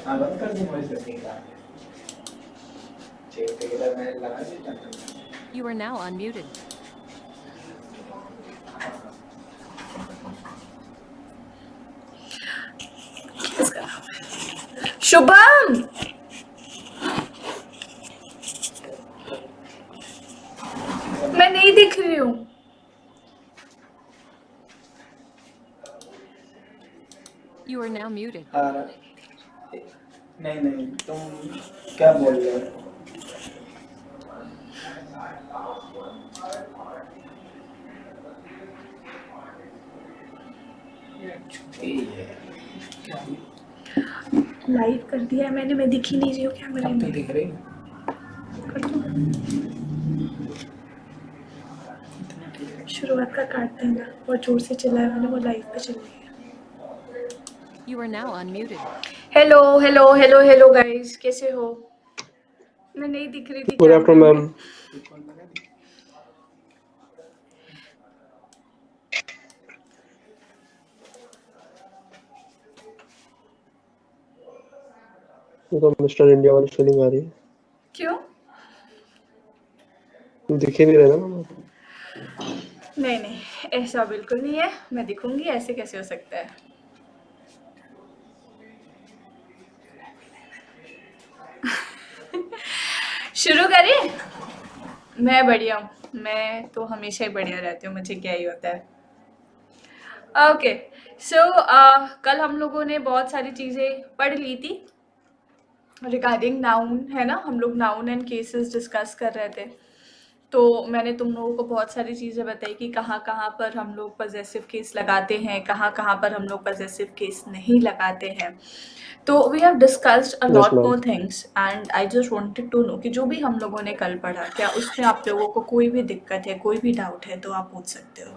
हाँ बंद कर दी वॉइस सेटिंग का चेक वगैरह मैं लगा देता हूँ। You are now unmuted. Shubham, मैं नहीं दिख रही हूँ। You are now muted. हाँ नहीं नहीं तुम क्या बोल रहे हो? छुट्टी है क्या? लाइव कर दिया है मैंने, मैं दिख ही नहीं रही हूँ कैमरे अब तो में। दिख रही कर दो। शुरुआत का काट देना, बहुत जोर से चिल्लाया मैंने, वो लाइव पे चल रही है। You are now unmuted. Hello hello hello hello guys, कैसे हो? मैं नहीं दिख रही थी गुड कैमरे आफ्टरनून में। मैम। तो मिस्टर इंडिया वाली फीलिंग आ रही है। क्यों? दिख ही नहीं रहे ना मैम। नहीं नहीं, ऐसा बिल्कुल नहीं है, मैं दिखूंगी, ऐसे कैसे हो सकता है? शुरू करें? मैं बढ़िया हूँ, मैं तो हमेशा ही बढ़िया रहती हूँ, मुझे क्या ही होता है। ओके सो कल हम लोगों ने बहुत सारी चीज़ें पढ़ ली थी रिगार्डिंग नाउन, है ना? हम लोग नाउन एंड केसेस डिस्कस कर रहे थे। तो मैंने तुम लोगों को बहुत सारी चीज़ें बताई कि कहाँ कहाँ पर हम लोग पॉजेसिव केस लगाते हैं, कहाँ कहाँ पर हम लोग पॉजेसिव केस नहीं लगाते हैं। तो we have discussed a yes lot ma'am. More things and I just wanted to know कि जो भी हम लोगों ने कल पढ़ा, क्या उसमें आप लोगों को कोई भी दिक्कत है, कोई भी डाउट है तो आप पूछ सकते हो।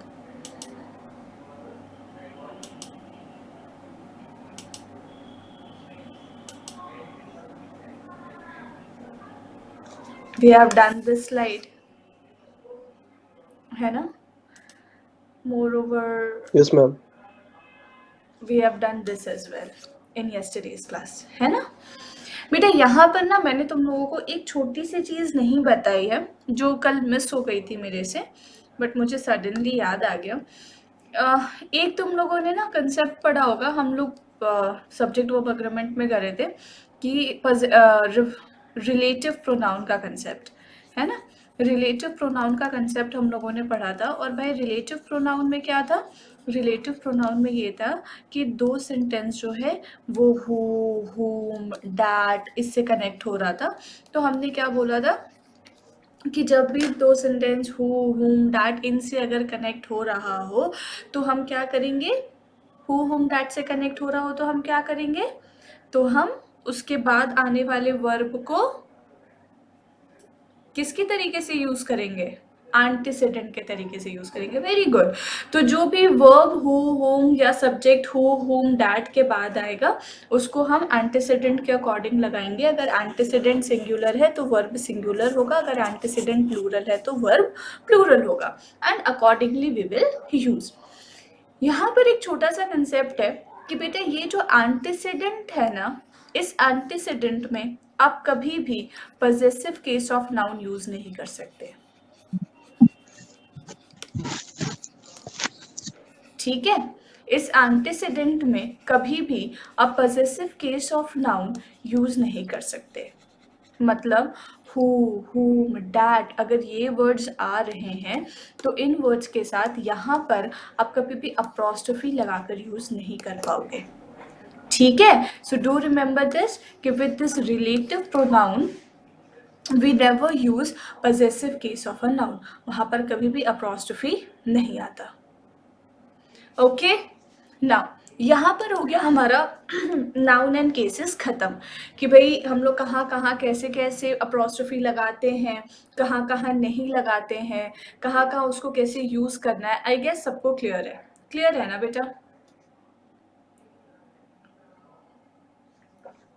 We have done this slide, है ना? Moreover, yes ma'am. we have done this as well in yesterday's class, है ना? बेटा यहाँ पर ना मैंने तुम लोगों को एक छोटी सी चीज़ नहीं बताई है जो कल मिस हो गई थी मेरे से, बट मुझे सडनली याद आ गया। एक तुम लोगों ने ना कंसेप्ट पढ़ा होगा, हम लोग सब्जेक्ट वर्ब अग्रीमेंट में कर रहे थे कि रिलेटिव प्रोनाउन का कंसेप्ट, है ना? रिलेटिव प्रोनाउन का कंसेप्ट हम लोगों ने पढ़ा था। और भाई रिलेटिव प्रोनाउन में क्या था? रिलेटिव प्रोनाउन में ये था कि दो सेंटेंस जो है वो हु, हुम, डैट इससे कनेक्ट हो रहा था। तो हमने क्या बोला था कि जब भी दो सेंटेंस हु, हुम, डैट इनसे अगर कनेक्ट हो रहा हो तो हम क्या करेंगे? हु, हुम, डैट से कनेक्ट हो रहा हो तो हम क्या करेंगे? तो हम उसके बाद आने वाले वर्ब को किसके तरीके से यूज करेंगे? एंटीसीडेंट के तरीके से यूज करेंगे। Very good. तो जो भी वर्ब हु, हुम या सब्जेक्ट हु, हुम, डैट के बाद आएगा उसको हम एंटीसीडेंट के अकॉर्डिंग लगाएंगे। अगर एंटीसीडेंट सिंगुलर है तो वर्ब सिंगुलर होगा, अगर एंटीसीडेंट प्लूरल है तो वर्ब प्लूरल होगा, and accordingly we will use. यहाँ पर एक छोटा सा कंसेप्ट है कि बेटा ये जो एंटीसीडेंट है ना, इस एंटीसीडेंट में आप कभी भी possessive case of noun use नहीं कर सकते, ठीक है? इस एंटीसीडेंट में कभी भी आप possessive case of noun use नहीं कर सकते। मतलब हु, हुम, डैट, अगर ये वर्ड्स आ रहे हैं तो इन वर्ड्स के साथ यहाँ पर आप कभी भी अप्रोस्ट्रोफी लगाकर यूज नहीं कर पाओगे, ठीक है? सो डू रिमेंबर दिस कि with this relative pronoun we never use possessive case of a noun, वहां पर कभी भी अप्रोस्ट्रोफी नहीं आता। ओके नाउ यहाँ पर हो गया हमारा नाउन एंड केसेस खत्म कि भाई हम लोग कहाँ कहाँ कैसे कैसे अप्रोस्ट्रोफी लगाते हैं, कहाँ कहाँ नहीं लगाते हैं, कहाँ कहाँ उसको कैसे यूज करना है। आई गेस सबको क्लियर है ना बेटा?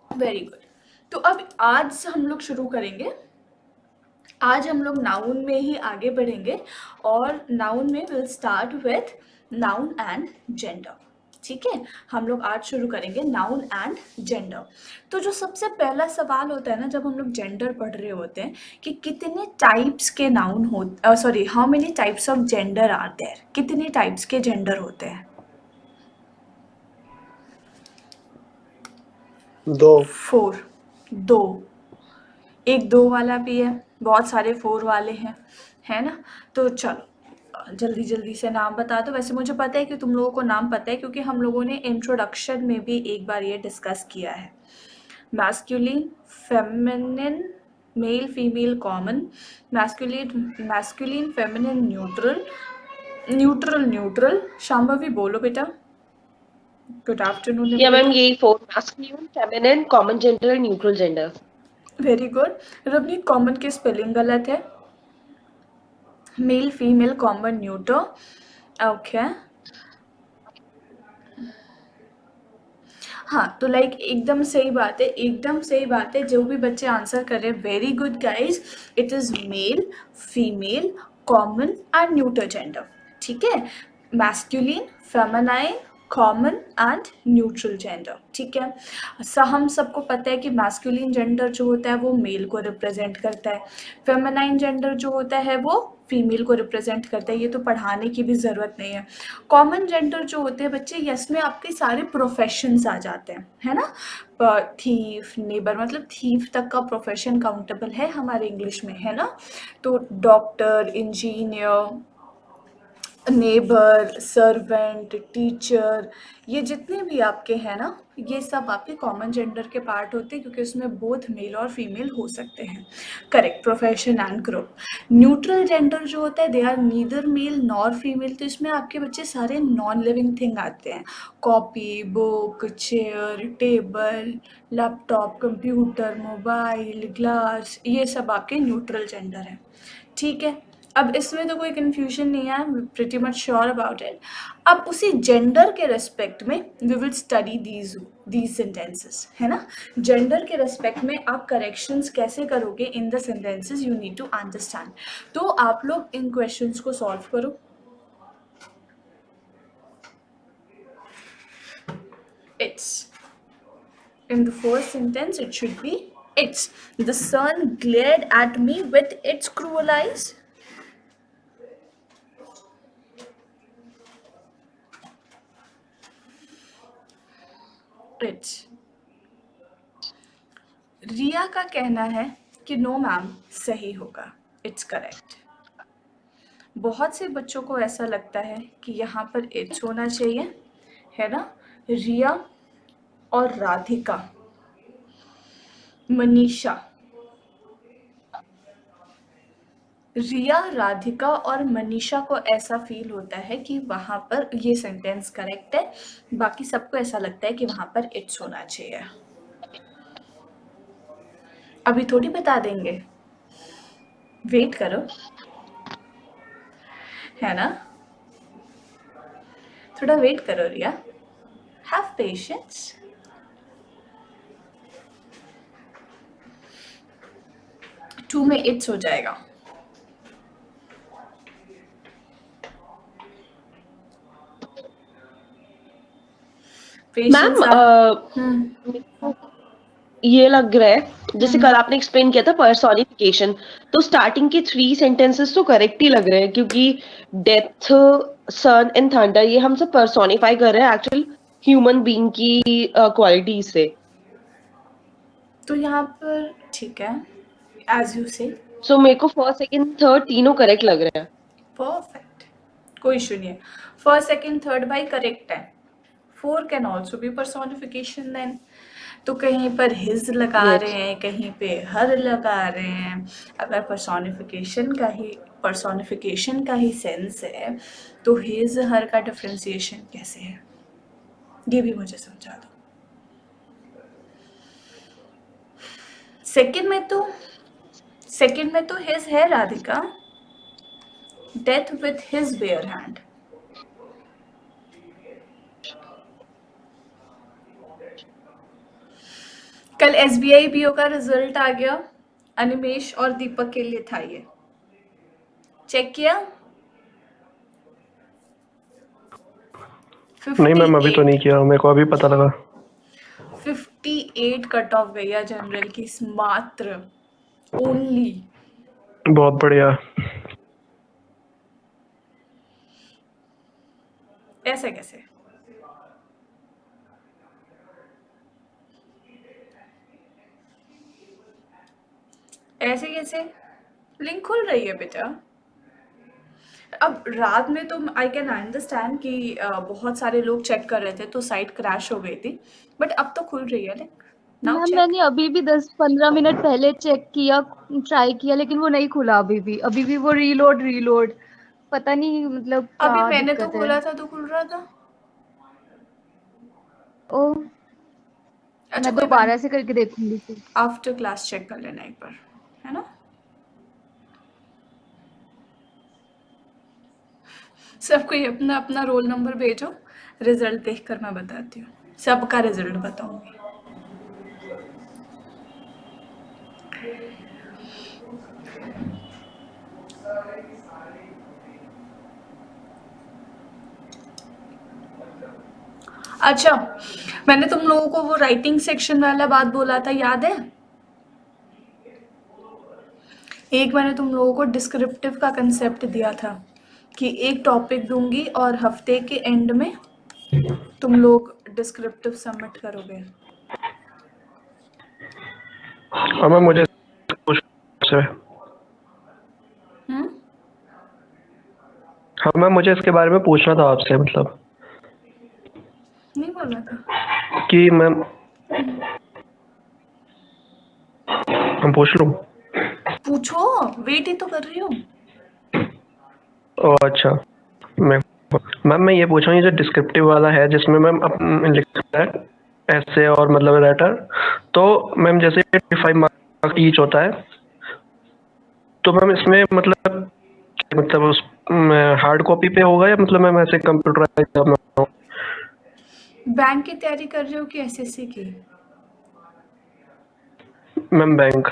Very good. तो अब आज से हम लोग शुरू करेंगे। आज हम लोग नाउन में ही आगे बढ़ेंगे और नाउन में will start with noun and gender, ठीक है, हम लोग आज शुरू करेंगे नाउन एंड जेंडर। तो जो सबसे पहला सवाल होता है ना जब हम लोग जेंडर पढ़ रहे होते हैं कि कितने टाइप्स के नाउन हो, sorry, how many types of gender are there, कितने टाइप्स के जेंडर होते हैं? 2 4, 2, एक 2 वाला भी है, बहुत सारे 4 वाले हैं, है ना? तो चलो जल्दी जल्दी से नाम बता दो। वैसे मुझे पता है कि तुम लोगों को नाम पता है क्योंकि हम लोगों ने इंट्रोडक्शन में भी एक बार ये डिस्कस किया है। Masculine, feminine, male, female, common, masculine, feminine, neutral, neutral, neutral. Shambhavi बोलो बेटा। गुड आफ्टरनून या मैम निम्रता। यही 4 masculine, feminine, common gender, neutral gender. Very good. Ravneet, common की स्पेलिंग गलत है, male, female, common, neutral. Okay, हाँ, तो लाइक एकदम सही बात है, एकदम सही बात है। जो भी बच्चे आंसर कर रहे हैं, very good guys. It is male, female, common and neutral gender. ठीक है, masculine, feminine, common and neutral gender. ठीक है, हम सबको पता है कि मैस्कुलिन जेंडर जो होता है वो मेल को रिप्रेजेंट करता है, फेमिनाइन जेंडर जो होता है वो फीमेल को रिप्रेजेंट करता है, ये तो पढ़ाने की भी ज़रूरत नहीं है। कॉमन जेंडर जो होते हैं बच्चे, इसमें आपके सारे प्रोफेशंस आ जाते हैं, है ना? थीफ, नेबर, मतलब थीफ तक का प्रोफेशन काउंटेबल है हमारे इंग्लिश में, है ना? तो doctor, engineer, neighbour, servant, teacher, ये जितने भी आपके हैं ना, ये सब आपके कॉमन जेंडर के पार्ट होते हैं क्योंकि उसमें बोथ मेल और फीमेल हो सकते हैं। Correct, profession and group. Neutral gender जो होता है, they are neither male nor female, तो इसमें आपके बच्चे सारे नॉन लिविंग थिंग आते हैं। Copy, book, chair, table, laptop, computer, mobile, glass, ये सब आपके न्यूट्रल जेंडर हैं। ठीक है, अब इसमें तो कोई कन्फ्यूजन नहीं है, I am pretty much sure about it. अब उसी जेंडर के रेस्पेक्ट में we will study these sentences, है ना? जेंडर के रेस्पेक्ट में आप करेक्शंस कैसे करोगे in the sentences, you need to understand. तो आप लोग इन क्वेश्चंस को सॉल्व करो। It's in the first sentence it should be it's. The sun glared at me with its cruel eyes. It's. रिया का कहना है कि नो मैम सही होगा, इट्स करेक्ट। बहुत से बच्चों को ऐसा लगता है कि यहाँ पर इट्स होना चाहिए, है ना? रिया और राधिका, मनीषा, रिया, राधिका और मनीषा को ऐसा फील होता है कि वहाँ पर ये सेंटेंस करेक्ट है, बाकी सबको ऐसा लगता है कि वहाँ पर इट्स होना चाहिए। अभी थोड़ी बता देंगे, वेट करो, है ना? थोड़ा वेट करो रिया, हैव पेशेंस। टू में इट्स हो जाएगा। मैम ये लग रहा है जैसे कल आपने एक्सप्लेन किया था पर्सोनिफिकेशन, तो स्टार्टिंग के 3 सेंटेंसेस तो करेक्ट ही लग रहे हैं क्योंकि डेथ, सन एंड थंडर ये हम सब पर्सोनिफाई कर रहे हैं एक्चुअल ह्यूमन बीइंग की क्वालिटी से। तो यहाँ पर ठीक है, एज यू से। सो मेरे को फर्स्ट सेकंड थर्ड तीनों करेक्ट लग रहे हैं। परफेक्ट, कोई इशू नहीं है। फर्स्ट, सेकंड, थर्ड भाई करेक्ट है। 4 can also be personification then. तो कहीं पर हिज लगा Yes. रहे हैं, कहीं पे हर लगा रहे हैं। अगर पर्सोनिफिकेशन का ही सेंस है तो हिज हर का डिफ्रेंसिएशन कैसे है, ये भी मुझे समझा दो। सेकंड में तो हिज है Radhika, death with his bare hand. कल SBI BO का रिजल्ट आ गया, अनिमेश और दीपक के लिए था, ये चेक किया? नहीं मैम अभी तो नहीं किया, मेरे को अभी पता लगा। 58 कट ऑफ गई है जनरल की मात्र, ओनली। बहुत बढ़िया। ऐसे कैसे? ऐसे कैसे? लिंक खुल रही है बेटा। अब रात में तो आई कैन अंडरस्टैंड कि बहुत सारे लोग चेक कर रहे थे तो साइट क्रैश हो गई थी, बट अब तो खुल रही है लिंक। Now ma'am check. मैंने अभी भी 10-15 मिनट पहले चेक किया, ट्राई किया, लेकिन वो नहीं खुला। अभी भी वो रीलोड पता नहीं मतलब अभी क्या मैंने तो दिक्कत है। खोला था तो खुल रहा था। ओ अच्छा मैं कोई बात दोबारा से करके देखूंगी फिर। आफ्टर क्लास चेक कर लेना एक बार, है ना। सबको ये अपना अपना रोल नंबर भेजो, रिजल्ट देखकर मैं बताती हूँ, सबका रिजल्ट बताऊंगी। अच्छा, मैंने तुम लोगों को वो राइटिंग सेक्शन वाला बात बोला था, याद है? एक मैंने तुम लोगों को डिस्क्रिप्टिव का कंसेप्ट दिया था कि एक टॉपिक दूंगी और हफ्ते के एंड में तुम लोग डिस्क्रिप्टिव सबमिट करोगे। हाँ मैम मुझे से हम्म। हाँ मैम मुझे इसके बारे में पूछना था आपसे, मतलब नहीं बोला था? कि मैम हम पूछ लूँ? पूछो, वेट ही तो कर रही हूँ। ओह अच्छा। मैम मैं ये पूछ रहा हूँ, ये जो डिस्क्रिप्टिव वाला है जिसमें मैम लिखा है ऐसे और मतलब लेटर, तो मैम जैसे 25 मार्क्स ईच होता है, तो मैम इसमें मतलब उस हार्ड कॉपी पे होगा या मतलब मैम ऐसे कंप्यूटराइज? बैंक की तैयारी कर रहे हो कि एसएससी की? Ma'am bank.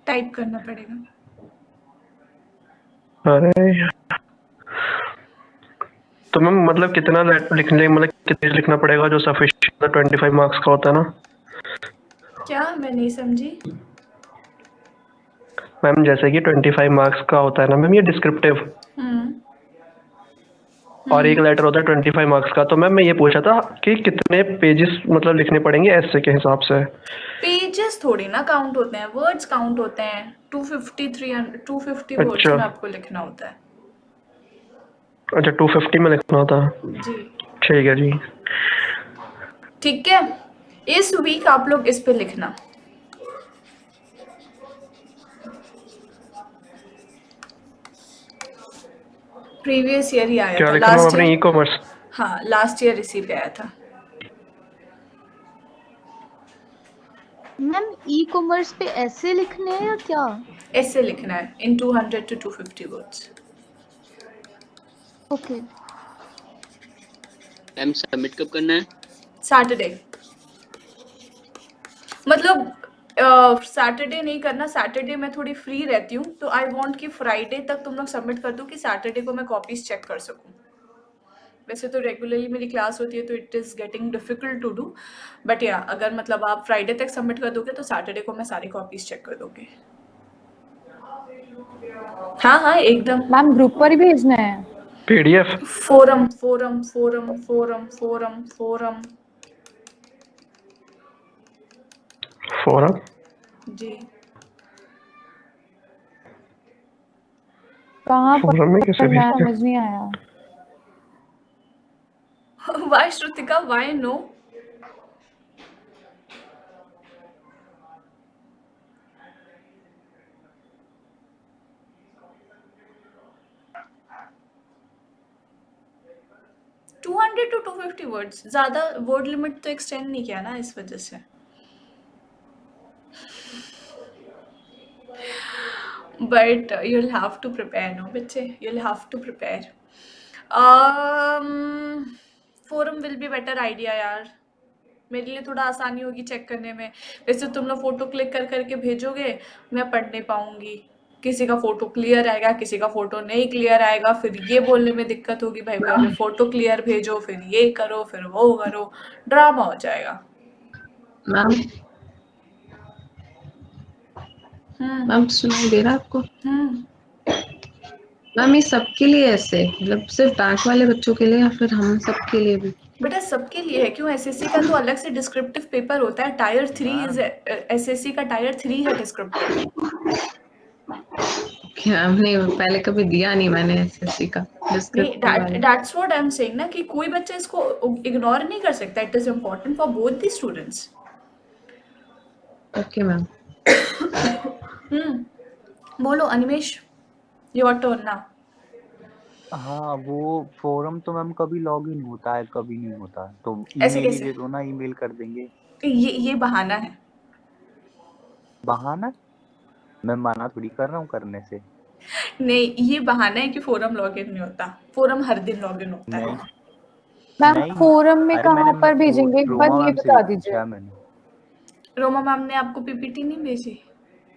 टाइप करना पड़ेगा। अरे तो मैम मतलब कितना लिखने मतलब कितने लिखना पड़ेगा जो सफिशिएंट 25 मार्क्स का होता है ना? क्या? मैं नहीं समझी। मैम जैसे कि 25 मार्क्स का होता है ना मैम ये डिस्क्रिप्टिव, हम्म। और एक लेटर होता है 25 मार्क्स का, तो मैम मैं ये पूछा था कि कितने पेजेस मतलब लिखने पड़ेंगे ऐसे के हिसाब से? पेजेस थोड़ी ना काउंट होते हैं, वर्ड्स काउंट होते हैं। 250 वर्ड्स अच्छा में आपको लिखना होता है। अच्छा 250 में लिखना होता है, जी ठीक है जी। ठीक है, इस वीक आप लोग इस पे लिखना। प्रीवियस ईयर ही आया क्या था, लिखना मैम लास्ट अपने ईयर। E commerce? हाँ, लास्ट ईयर इसी पे आया था। मैम ई कॉमर्स पे ऐसे लिखने हैं या क्या? ऐसे लिखना है इन 200 to 250 words. Okay. Ma'am submit कब करना है? सैटरडे, मतलब सैटरडे नहीं करना, सैटरडे मैं थोड़ी फ्री रहती हूँ, तो आई वांट कि फ्राइडे तक तुम लोग सबमिट कर दो कि सैटरडे को मैं कॉपीज चेक कर सकूँ। वैसे तो रेगुलरली मेरी क्लास होती है तो it is getting difficult to do, but या अगर मतलब आप फ्राइडे तक सबमिट कर दोगे तो सैटरडे को मैं सारी कॉपीज चेक कर दोगे। हाँ हाँ एकदम। मैम ग्रुप पर ही भेजना है। PDF? Forum forum forum forum forum forum forum? जी। कहाँ फोरम में कैसे पर? मैं भेजते हैं? समझ नहीं आया। Why Shrutika, why no? To 250 words, ज्यादा वर्ड लिमिट तो एक्सटेंड नहीं किया ना इस वजह से। But you'll have to prepare, no बच्चे, you'll have to prepare. Forum will be better idea यार, मेरे लिए थोड़ा आसानी होगी चेक करने में। वैसे तुम लोग फोटो क्लिक कर करके भेजोगे, मैं पढ़ नहीं पाऊंगी। किसी का फोटो क्लियर आएगा, किसी का फोटो नहीं क्लियर आएगा, फिर ये बोलने में दिक्कत होगी भाई पहले फोटो क्लियर भेजो, फिर ये करो, फिर वो करो, ड्रामा हो जाएगा। मैम हम्म मैम सुनाई दे रहा है आपको? हम्म मैम ये सबके लिए ऐसे मतलब सिर्फ बैंक वाले बच्चों के लिए या फिर हम सबके लिए भी? बेटा सबके लिए है, क्यों? एसएससी का तो अलग से डिस्क्रिप्टिव पेपर होता है, टायर 3 इज एसएससी का टायर 3 है डिस्क्रिप्टिव। क्या हमने पहले कभी दिया नहीं मैंने एसएससी का नहीं, डिस्क्रिप्टिव वाला। That's what I am saying ना कि कोई बच्चा इसको इग्नोर नहीं कर सकता, it is important for both the students. Okay ma'am. बोलो अनिमेश, योर टर्न नाउ। हाँ वो फोरम तो मैम कभी लॉग इन होता है कभी नहीं होता है, तो ऐसे ईमेल ही कैसे? दे दो ना, ईमेल कर देंगे। ये बहाना है। बहाना? मैं मना थोड़ी कर रहा हूँ करने से। नहीं, ये बहाना है कि फोरम लॉगिन नहीं होता, फोरम हर दिन लॉगिन होता है। नहीं मैम नहीं, फोरम में अरे कहाँ मैंने पर भेजेंगे, एक बार रोमा ये मैम से बता भी दीजिए। पूछा मैंने। रोमा मैम ने आपको पीपीटी नहीं भेजी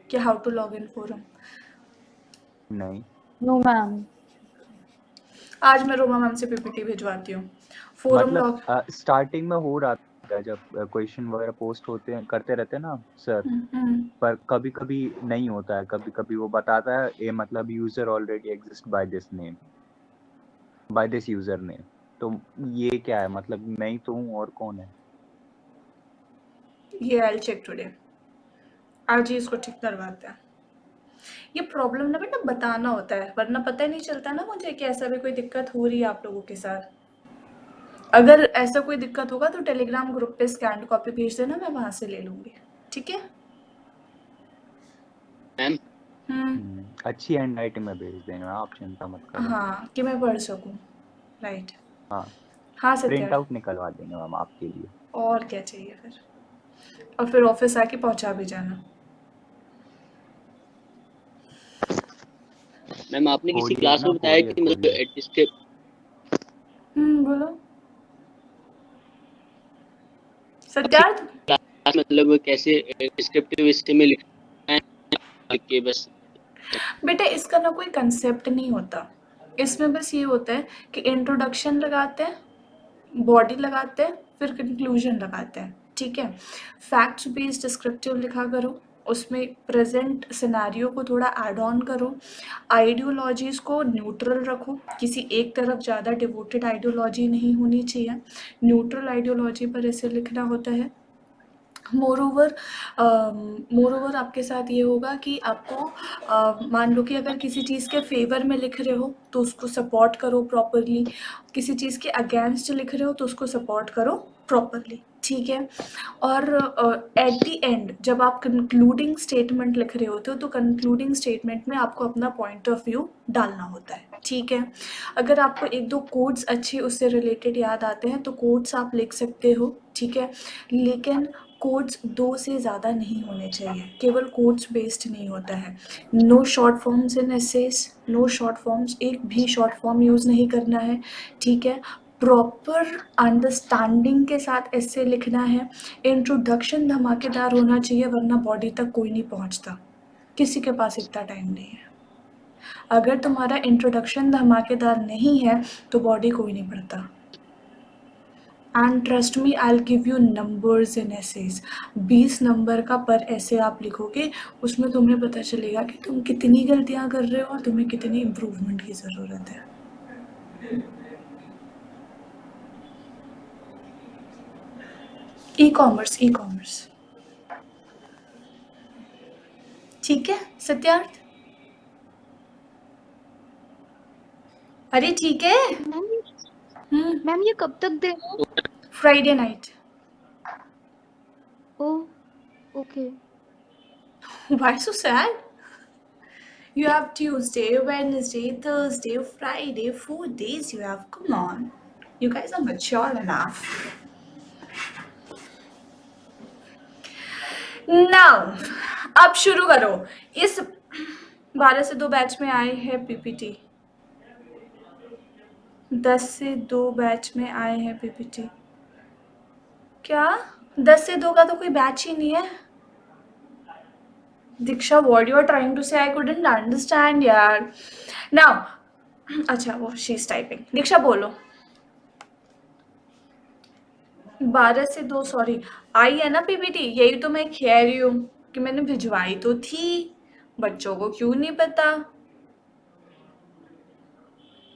कि how to log in forum? नहीं नो मैम। आज मैं रोमा मैम से पीपीटी भिजवाती हूँ। फोरम लॉग मतलब स्टार्टिंग में हो रहा था जब क्वेश्चन वगैरह पोस्ट होते हैं करते रहते हैं ना सर, पर कभी कभी नहीं होता है, कभी कभी वो बताता है ये मतलब user already exist by this name, by this user name. तो ये क्या है, मतलब मैं ही तो हूँ और कौन है? ये आई चेक टुडे, आज ही इसको ठीक करवाते हैं। ये प्रॉब्लम ना बेटा बताना होता है, वरना पता ही नहीं चलता ना मुझे कि ऐसा भी कोई दिक्कत हो रही है आप लोगों के साथ। अगर ऐसा कोई दिक्कत होगा तो टेलीग्राम ग्रुप पे स्कैन कॉपी भेज देना, मैं वहां से ले लूंगी, ठीक है? अच्छी हैंड राइटिंग में भेज देना, आप चिंता मत करो। हाँ, कि मैं पढ़ सकूं, राइट? हाँ हाँ प्रिंट सत्या, आउट निकलवा देंगे मैम आपके लिए। और क्या चाहिए फिर? और फिर ऑफिस आके पहुंचा भी जाना। मैम आपने किसी कोरियर क्लास ना, में बताया कि मतलब कोरियर। डिस्क्रिप बोलो सत्यार्थ। क्लास मतलब कैसे डिस्क्रिप्टिव इससे में लिखना है कि बस बेटा इसका ना कोई कंसेप्ट नहीं होता, इसमें बस ये होता है कि इंट्रोडक्शन लगाते हैं, बॉडी लगाते हैं, फिर कंक्लूजन लगाते हैं, ठीक है? फैक्ट्स बेस्ड डिस्क्रिप्टिव लिखा करो, उसमें प्रेजेंट सिनेरियो को थोड़ा ऐड ऑन करो, आइडियोलॉजीज को न्यूट्रल रखो, किसी एक तरफ ज़्यादा डिवोटेड आइडियोलॉजी नहीं होनी चाहिए, न्यूट्रल आइडियोलॉजी पर ऐसे लिखना होता है। मोरोवर आपके साथ ये होगा कि आपको मान लो कि अगर किसी चीज़ के फेवर में लिख रहे हो तो उसको सपोर्ट करो प्रॉपरली, किसी चीज़ के अगेंस्ट लिख रहे हो तो उसको सपोर्ट करो प्रॉपरली, ठीक है? और एट द एंड जब आप कंक्लूडिंग स्टेटमेंट लिख रहे होते हो तो कंक्लूडिंग स्टेटमेंट में आपको अपना पॉइंट ऑफ व्यू डालना होता है, ठीक है? अगर आपको एक दो कोड्स अच्छे उससे रिलेटेड याद आते हैं तो कोड्स आप लिख सकते हो, ठीक है? लेकिन कोड्स 2 से ज़्यादा नहीं होने चाहिए, केवल कोड्स बेस्ड नहीं होता है। No short forms in essays, no short forms, एक भी शॉर्ट फॉर्म यूज़ नहीं करना है, ठीक है? प्रॉपर अंडरस्टैंडिंग के साथ ऐसे लिखना है, इंट्रोडक्शन धमाकेदार होना चाहिए वरना बॉडी तक कोई नहीं पहुंचता, किसी के पास इतना टाइम नहीं है। अगर तुम्हारा इंट्रोडक्शन धमाकेदार नहीं है तो बॉडी कोई नहीं पढ़ता। And trust me I will give you numbers in essays, 20 number का पर ऐसे आप लिखोगे, उसमें तुम्हें पता चलेगा कि तुम कितनी गलतियां कर रहे हो और तुम्हें कितनी इम्प्रूवमेंट की ज़रूरत है। ई कॉमर्स ठीक है सत्यार्थ? अरे ठीक है। मैम ये कब तक दे? Friday night. Oh okay. Why so sad? You have Tuesday, Wednesday, Thursday, Friday, 4 days you have. Come on. You guys are mature enough. Now, अब शुरू करो। इस 12 से 2 बैच में आए हैं पीपीटी, 10 से 2 बैच में आए हैं पीपीटी। क्या 10 से 2 का तो कोई बैच ही नहीं है? दीक्षा, what you are trying to say? I couldn't understand यार. Now, अच्छा वो she is typing. दीक्षा बोलो. 12 से 2 सॉरी आई है ना पीपीटी, यही तो मैं कह रही हूँ कि मैंने भिजवाई तो थी, बच्चों को क्यों नहीं पता.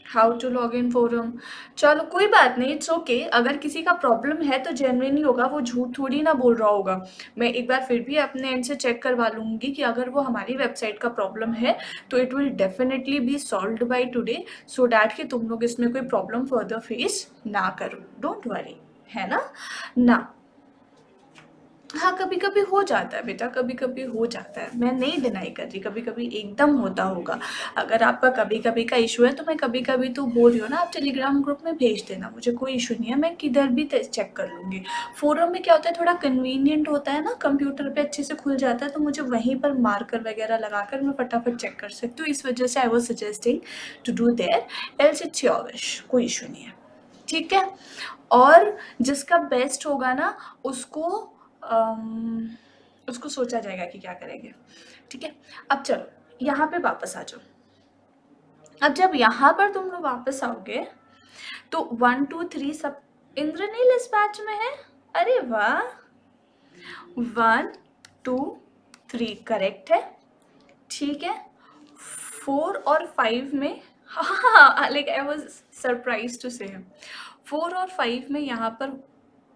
How to log in forum. चलो कोई बात नहीं, इट्स ओके. अगर किसी का प्रॉब्लम है तो जेन्युइन ही होगा, वो झूठ थोड़ी ना बोल रहा होगा. मैं एक बार फिर भी अपने एंड से चेक करवा लूँगी कि अगर वो हमारी वेबसाइट का प्रॉब्लम है तो it will definitely be solved by today, so that कि तुम लोग इसमें कोई प्रॉब्लम फर्दर फेस ना करो. डोंट वरी, है ना. हाँ, कभी कभी हो जाता है बेटा, कभी कभी हो जाता है, मैं नहीं डिनाई कर रही, कभी कभी एकदम होता होगा. अगर आपका कभी कभी का इशू है तो मैं कभी कभी तो बोल रही हूँ ना, आप टेलीग्राम ग्रुप में भेज देना, मुझे कोई इशू नहीं है, मैं किधर भी चेक कर लूँगी. फोरम में क्या होता है, थोड़ा कन्वीनियंट होता है ना, कंप्यूटर पे अच्छे से खुल जाता है, तो मुझे वहीं पर मार्कर वगैरह लगाकर मैं फटाफट चेक कर सकती हूँ. इस वजह से I was suggesting to do there, else it's your wish, कोई इशू नहीं है. ठीक है. और जिसका बेस्ट होगा ना उसको सोचा जाएगा कि क्या करेंगे. ठीक है. अब चलो यहाँ पे वापस आ जाओ. अब जब यहाँ पर तुम लोग वापस आओगे तो 1 2 3 सब इंद्रनील इस बैच में है. अरे वाह, 1 2 3 करेक्ट है. ठीक है. 4 और 5 में हाँ, like I was surprise to say 4 और 5 में यहाँ पर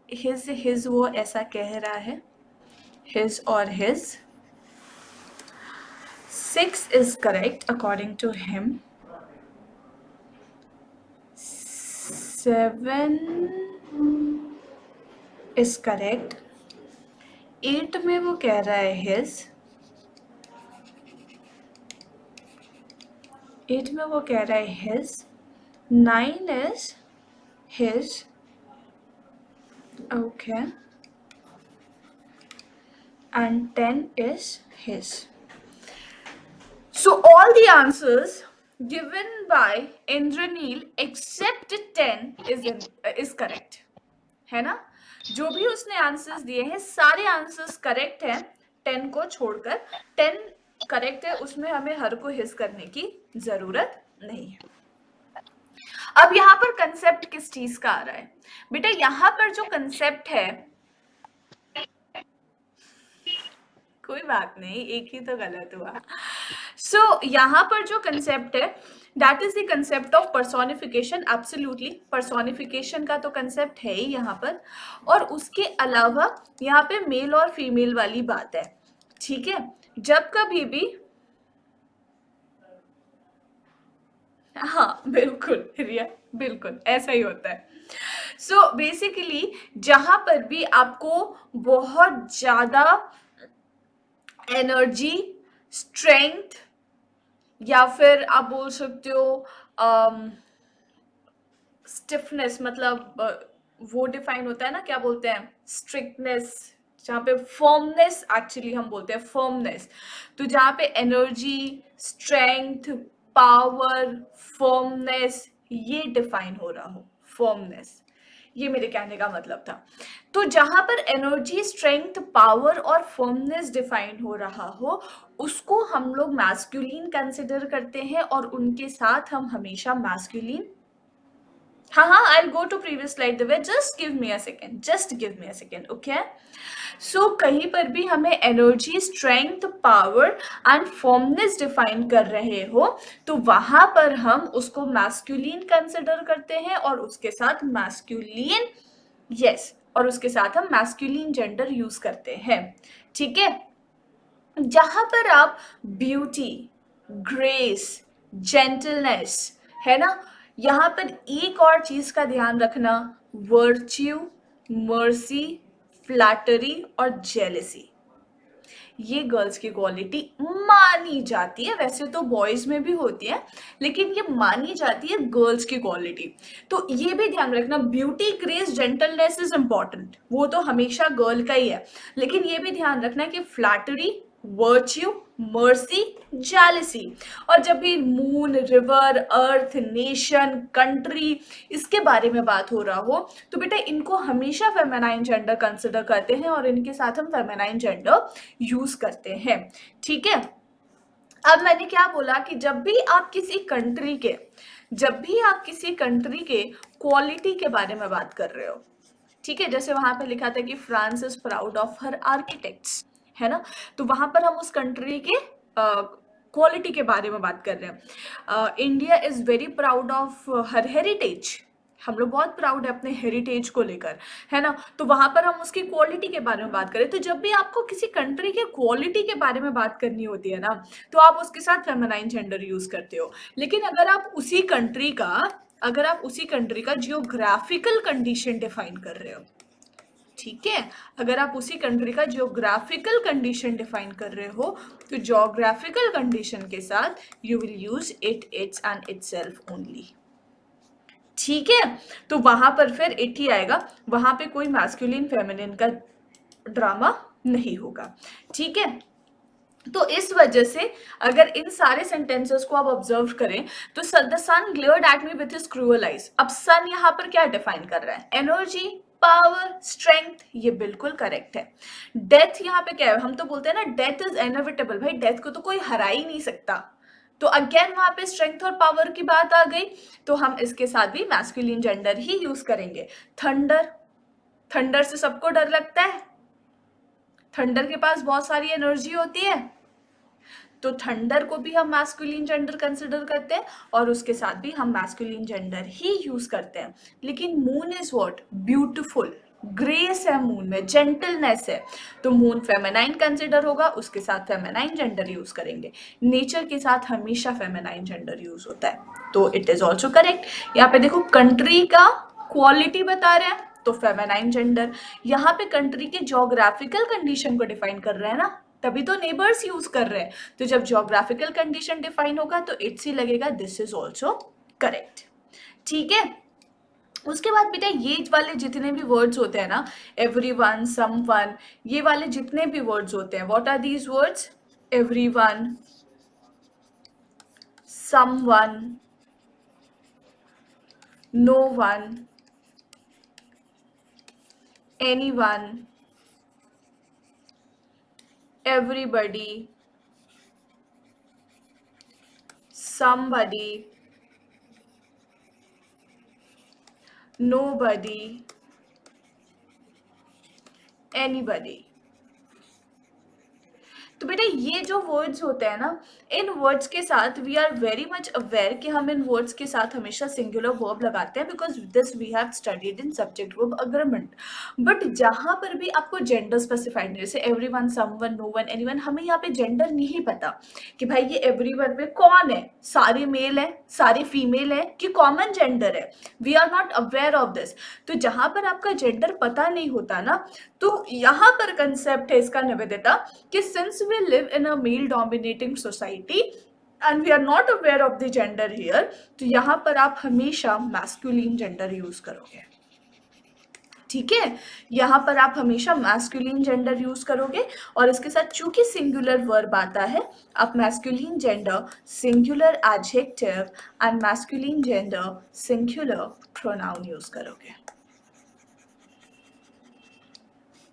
हिज वो ऐसा कह रहा है, his or his. 6 is correct according to him. 7 is correct. 8 में वो कह रहा है his. 8 में वो कह रहा है his. 9 is his. Okay. And 10 is his. So all the answers given by Indraneel except 10 is correct. है ना. जो भी उसने आंसर्स दिए हैं सारे आंसर्स करेक्ट हैं, 10 को छोड़कर. 10 करेक्ट है, उसमें हमें हर को हिस करने की जरूरत नहीं है. अब यहाँ पर कंसेप्ट किस चीज का आ रहा है बेटा, यहाँ पर जो कंसेप्ट है, कोई बात नहीं, एक ही तो गलत हुआ. सो यहाँ पर जो कंसेप्ट है that is the concept of personification. Absolutely personification का तो कंसेप्ट है ही यहाँ पर, और उसके अलावा यहाँ पे मेल और फीमेल वाली बात है. ठीक है. जब कभी भी, हाँ बिल्कुल रिया, बिल्कुल ऐसा ही होता है. सो बेसिकली जहां पर भी आपको बहुत ज्यादा एनर्जी, स्ट्रेंथ, या फिर आप बोल सकते हो स्टिफनेस, मतलब वो डिफाइन होता है ना, क्या बोलते हैं, स्ट्रिक्टनेस, जहाँ पे फर्मनेस एक्चुअली हम बोलते हैं फर्मनेस. तो जहाँ पे एनर्जी, स्ट्रेंथ, पावर, फर्मनेस ये डिफाइन हो रहा हो, फर्मनेस, ये मेरे कहने का मतलब था. तो जहां पर एनर्जी, स्ट्रेंथ, पावर और फर्मनेस डिफाइन हो रहा हो उसको हम लोग मैस्कुलिन कंसिडर करते हैं, और उनके साथ हम हमेशा मैस्कुलिन, हाँ, I'll go to previous slide. Just give me a second, okay? So कहीं पर भी हमें energy, strength, power and फॉर्मनेस define कर रहे हो तो वहां पर हम उसको मैस्कुलिन कंसिडर करते हैं, और उसके साथ मैस्कुलिन, यस, और उसके साथ हम मैस्कुलिन जेंडर यूज करते हैं. ठीक है. जहां पर आप ब्यूटी, ग्रेस, जेंटलनेस, है ना, यहाँ पर एक और चीज का ध्यान रखना, वर्च्यू, मर्सी, फ्लैटरी और जेलेसी, ये गर्ल्स की क्वालिटी मानी जाती है. वैसे तो बॉयज में भी होती है, लेकिन ये मानी जाती है गर्ल्स की क्वालिटी. तो ये भी ध्यान रखना, beauty, grace, gentleness is important, वो तो हमेशा गर्ल का ही है, लेकिन ये भी ध्यान रखना कि फ्लैटरी, वर्च्यू, मर्सी, जेलसी। और जब भी मून, रिवर, अर्थ, नेशन, कंट्री इसके बारे में बात हो रहा हो तो बेटा इनको हमेशा फेमिनाइन जेंडर कंसिडर करते हैं और इनके साथ हम फेमिनाइन जेंडर यूज करते हैं। ठीक है, अब मैंने क्या बोला कि जब भी आप किसी कंट्री के क्वालिटी के बारे में बात कर रहे हो, ठीक है, जैसे वहां पे लिखा था कि France is proud of her architects, है ना, तो वहां पर हम उस कंट्री के क्वालिटी के बारे में बात कर रहे हैं। India is very proud of her heritage, हम लोग बहुत प्राउड है अपने हेरिटेज को लेकर, है ना, तो वहां पर हम उसकी क्वालिटी के बारे में बात करें। तो जब भी आपको किसी कंट्री के क्वालिटी के बारे में बात करनी होती है ना, तो आप उसके साथ फेमिनाइन जेंडर यूज करते हो। लेकिन अगर आप उसी कंट्री का जियोग्राफिकल कंडीशन डिफाइन कर रहे हो, ठीक है, अगर आप उसी कंट्री का जियोग्राफिकल कंडीशन डिफाइन कर रहे हो तो जियोग्राफिकल कंडीशन के साथ you will use it, it's and itself only. ठीक है, तो वहां पर फिर इट ही आएगा, वहां पे कोई मैस्कुलिन फेमिनिन का ड्रामा नहीं होगा। ठीक है, तो इस वजह से अगर इन सारे सेंटेंसेस को आप ऑब्जर्व करें तो the sun glared at me with his cruel eyes. अब सन यहाँ पर क्या डिफाइन कर रहा है? एनर्जी, पावर, स्ट्रेंथ, ये बिल्कुल करेक्ट है। डेथ यहाँ पे क्या है? हम तो बोलते हैं ना डेथ इज इनएविटेबल, भाई डेथ को तो कोई हरा ही नहीं सकता, तो अगेन वहां पे स्ट्रेंथ और पावर की बात आ गई, तो हम इसके साथ भी मैस्कुलिन जेंडर ही यूज करेंगे। थंडर से सबको डर लगता है, थंडर के पास बहुत सारी एनर्जी होती है, तो थंडर को भी हम मैस्कुलिन जेंडर कंसिडर करते हैं और उसके साथ भी हम मैस्कुलिन जेंडर ही यूज करते हैं। लेकिन moon is what? Beautiful, grace है मून में, जेंटलनेस है, तो मून फेमिनाइन कंसिडर होगा, उसके साथ फेमिनाइन जेंडर यूज करेंगे। नेचर के साथ हमेशा फेमिनाइन जेंडर यूज होता है, तो इट इज ऑल्सो करेक्ट। यहाँ पे देखो कंट्री का क्वालिटी बता रहे हैं तो फेमिनाइन जेंडर, यहाँ पे कंट्री के ज्योग्राफिकल कंडीशन को डिफाइन कर रहे हैं ना, तभी तो नेबर्स यूज कर रहे हैं, तो जब ज्योग्राफिकल कंडीशन डिफाइन होगा तो इट्स ही लगेगा, दिस इज ऑल्सो करेक्ट। ठीक है, उसके बाद बेटा ये वाले जितने भी वर्ड्स होते हैं ना, एवरीवन, समवन, ये वाले जितने भी वर्ड्स होते हैं, what are these words? Everyone, someone, no one, anyone, everybody, somebody, nobody, anybody। तो बेटा ये जो वर्ड्स होते हैं ना, इन वर्ड्स के साथ we are very much aware कि हम इन वर्ड्स के साथ हमेशा सिंगुलर वर्ब लगाते हैं, because this we have studied in subject verb agreement. But जहां पर भी आपको जेंडर स्पेसिफाइड, जैसे everyone, someone, no one, anyone, हमें यहाँ पे जेंडर नहीं पता कि भाई ये एवरीवन में कौन है, सारे मेल है, सारे फीमेल है कि कॉमन जेंडर है, we are not aware of this. तो जहां पर आपका जेंडर पता नहीं होता ना, तो यहाँ पर कंसेप्ट है इसका निवेदिता कि since we live in a male dominating society and we are not aware of the gender here, तो यहाँ पर आप हमेशा मैस्कुलिन जेंडर यूज करोगे। ठीक है, यहाँ पर आप हमेशा मैस्कुलिन जेंडर यूज करोगे और इसके साथ चूंकि सिंगुलर वर्ब आता है, आप masculine gender singular adjective and masculine gender singular pronoun use करोगे।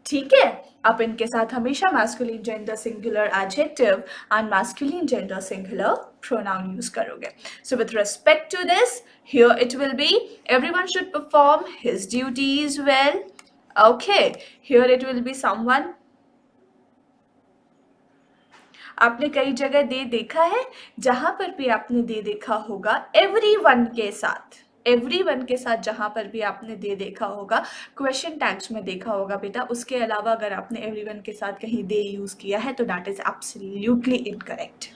ठीक है, आप इनके साथ हमेशा masculine gender singular adjective and masculine gender singular pronoun use करोगे। So with respect to this, here it will be everyone should perform his duties well. Okay, here it will be someone. आपने कई जगह दे देखा है, जहां पर भी आपने दे देखा होगा everyone के साथ, everyone के साथ जहां पर भी आपने दे देखा होगा, क्वेश्चन टैग्स में देखा होगा बेटा। उसके अलावा अगर आपने everyone के साथ कहीं दे यूज किया है तो that is absolutely incorrect।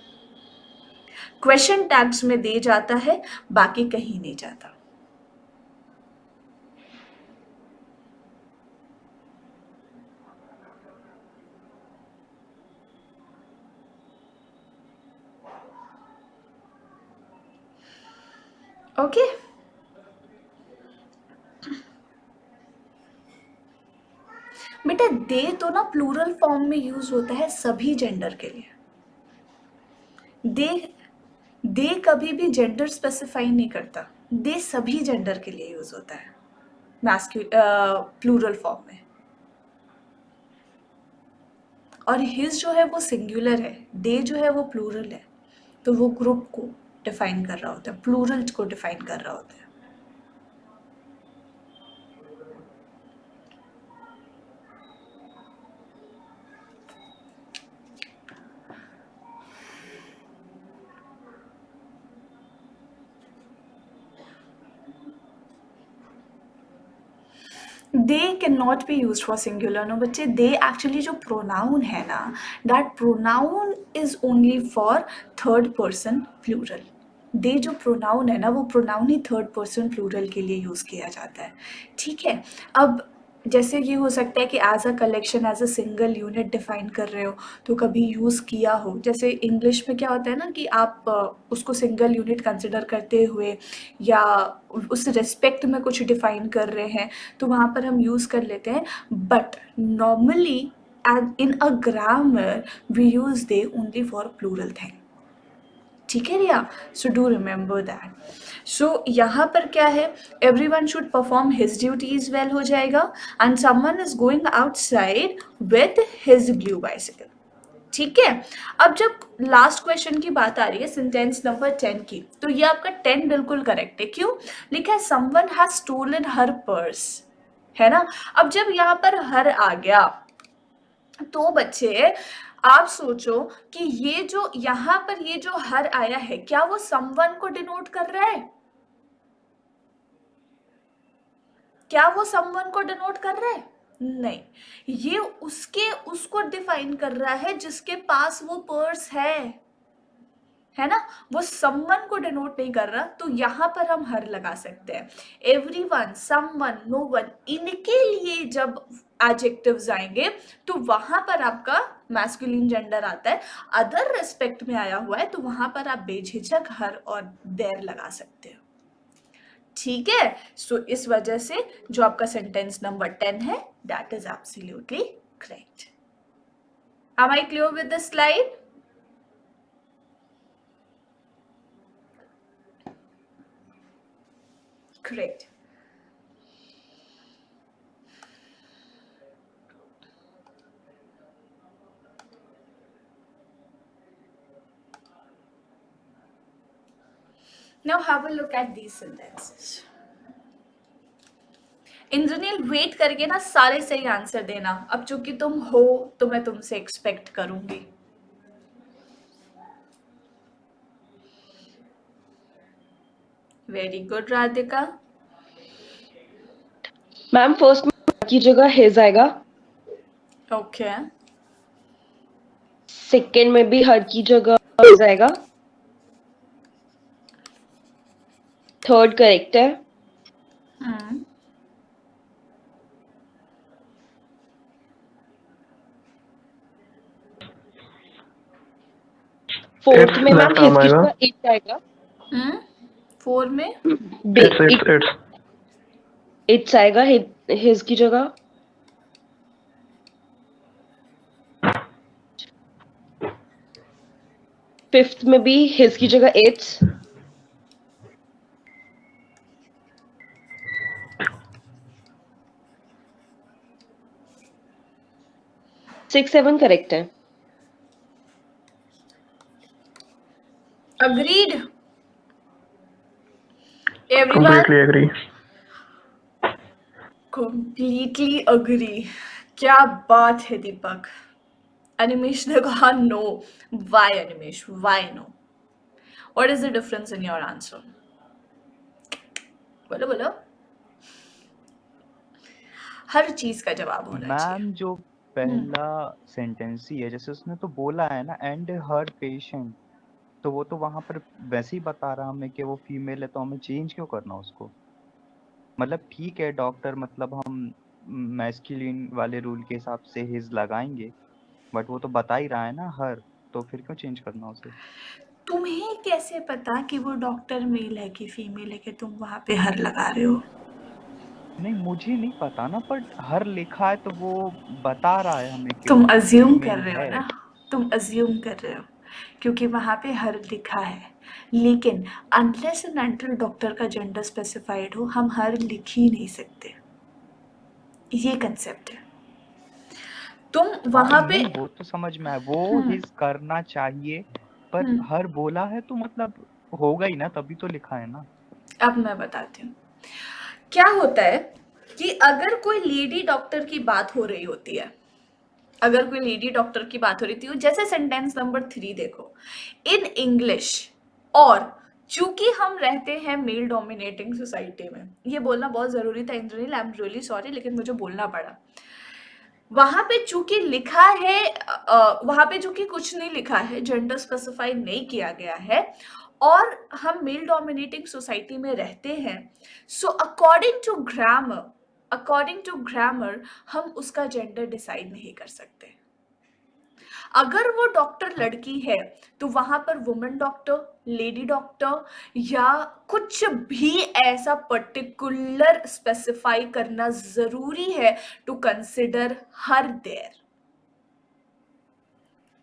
Question tags में दे जाता है, बाकी कहीं नहीं जाता। ओके, बेटा दे तो ना प्लूरल फॉर्म में यूज होता है सभी जेंडर के लिए, दे कभी भी जेंडर स्पेसिफाई नहीं करता, दे सभी जेंडर के लिए यूज होता है प्लूरल फॉर्म में, और हिज जो है वो सिंगुलर है, दे जो है वो प्लूरल है, तो वो ग्रुप को डिफाइन कर रहा होता है, प्लूरल को डिफाइन कर रहा होता है। They can not be use for singular. No बच्चे, दे एक्चुअली जो प्रोनाउन है ना, that pronoun is only for third person plural. They जो प्रोनाउन है ना, वो प्रोनाउन ही थर्ड पर्सन प्लूरल के लिए यूज किया जाता है, ठीक है। अब जैसे ये हो सकता है कि as a collection, as a single unit define कर रहे हो तो कभी यूज़ किया हो, जैसे इंग्लिश में क्या होता है ना कि आप उसको सिंगल यूनिट कंसिडर करते हुए या उस रिस्पेक्ट में कुछ डिफाइन कर रहे हैं तो वहाँ पर हम यूज़ कर लेते हैं, but normally in a grammar we use they only for plural thing, ठीक है Riya. So do remember that. So यहाँ पर क्या है, everyone should perform his duties well हो जाएगा, and someone is going outside with his blue bicycle, ठीक है। अब जब लास्ट क्वेश्चन की बात आ रही है सेंटेंस नंबर 10 की, तो ये आपका 10 बिल्कुल करेक्ट है। क्यों लिखा है? Someone has stolen her purse, है ना। अब जब यहाँ पर हर आ गया तो बच्चे आप सोचो कि ये जो यहाँ पर ये जो हर आया है, क्या वो समवन को डिनोट कर रहा है? क्या वो समवन को डिनोट कर रहा है? नहीं, ये उसको डिफाइन कर रहा है जिसके पास वो पर्स है ना। वो समवन को डिनोट नहीं कर रहा, तो यहाँ पर हम हर लगा सकते हैं। एवरीवन, समवन, नोवन, इनके लिए जब एडजेक्टिव्स आएंगे तो वहां पर आपका मैस्कुलिन जेंडर आता है। अदर रेस्पेक्ट में आया हुआ है तो वहां पर आप बेझिझक हर और देयर लगा सकते हो, ठीक है। सो इस वजह से जो आपका सेंटेंस नंबर 10 है, that is absolutely correct. Am I clear with this slide? Correct. Now have a look at these sentences. Indraneel, wait करके ना सारे सही आंसर देना। अब चूंकि तुम हो तो मैं तुमसे एक्सपेक्ट करूंगी। Very good Radhika. Ma'am first में की जगह हिज आएगा, ओके। सेकंड में भी हर की जगह हिज आएगा, थर्ड करेक्ट है, फोर्थ में मैम हिज की जगह इट आएगा, 4 में इट्स आएगा हिज की जगह, फिफ्थ में भी हिज की जगह इट्स, सिक्स 7 करेक्ट है। Agreed. Everyone? Completely agree. Completely agree. क्या बात है दीपक। अनिमेश ने कहा no. Why Animesh? Why no? What is the difference in your answer? बोलो बोलो। हर चीज का जवाब होना चाहिए। मैम जो पहला सेंटेंस ही है, जैसे उसने तो बोला है ना एंड हर पेशेंट, तो वो तो वहां पर वैसे ही बता रहा हमें कि वो फीमेल है, तो हमें चेंज क्यों करना उसको? मतलब ठीक है डॉक्टर, मतलब हम मैस्कुलिन वाले रूल के हिसाब से हिज लगाएंगे, बट वो तो बता ही रहा है ना हर, तो फिर क्यों चेंज करना उसे? तुम्हें कैसे पता कि वो डॉक्टर मेल है कि फीमेल है कि तुम वहां पे हर लगा रहे हो? नहीं मुझे नहीं पता ना, पर हर लिखा है तो वो बता रहा है हमें कि तुम वो अज्यूम कर फीमेल रहे हो है। ना, तुम अज्यूम कर रहे हो। क्योंकि वहाँ पे हर लिखा है। लेकिन अनलेस एंड अनटिल डॉक्टर का जेंडर स्पेसिफाइड हो, हम हर लिख ही नहीं सकते। ये कंसेप्ट है। तुम वहाँ पे नहीं वो तो समझ में आया, वो हम्म हिज करना चाहिए, पर हम्म हर बोला है तो मतलब होगा ही ना, तभी तो लिखा है ना। अब मैं बताती हूँ क्या होता है कि अगर कोई लेडी डॉक्टर की बात हो रही होती है, अगर कोई लेडी डॉक्टर की बात हो रही थी, जैसे सेंटेंस नंबर 3 देखो, इन इंग्लिश, और चूंकि हम रहते हैं मेल डोमिनेटिंग सोसाइटी में, ये बोलना बहुत जरूरी था Indraneel, I am really sorry, लेकिन मुझे बोलना पड़ा। वहां पे चूंकि लिखा है, वहां पे चूंकि कुछ नहीं लिखा है, जेंडर स्पेसिफाई नहीं किया गया है, और हम मेल डोमिनेटिंग सोसाइटी में रहते हैं, सो अकॉर्डिंग टू ग्रामर हम उसका जेंडर डिसाइड नहीं कर सकते। अगर वो डॉक्टर लड़की है तो वहां पर वुमेन डॉक्टर, लेडी डॉक्टर, या कुछ भी ऐसा पर्टिकुलर स्पेसिफाई करना जरूरी है टू कंसिडर हर देयर।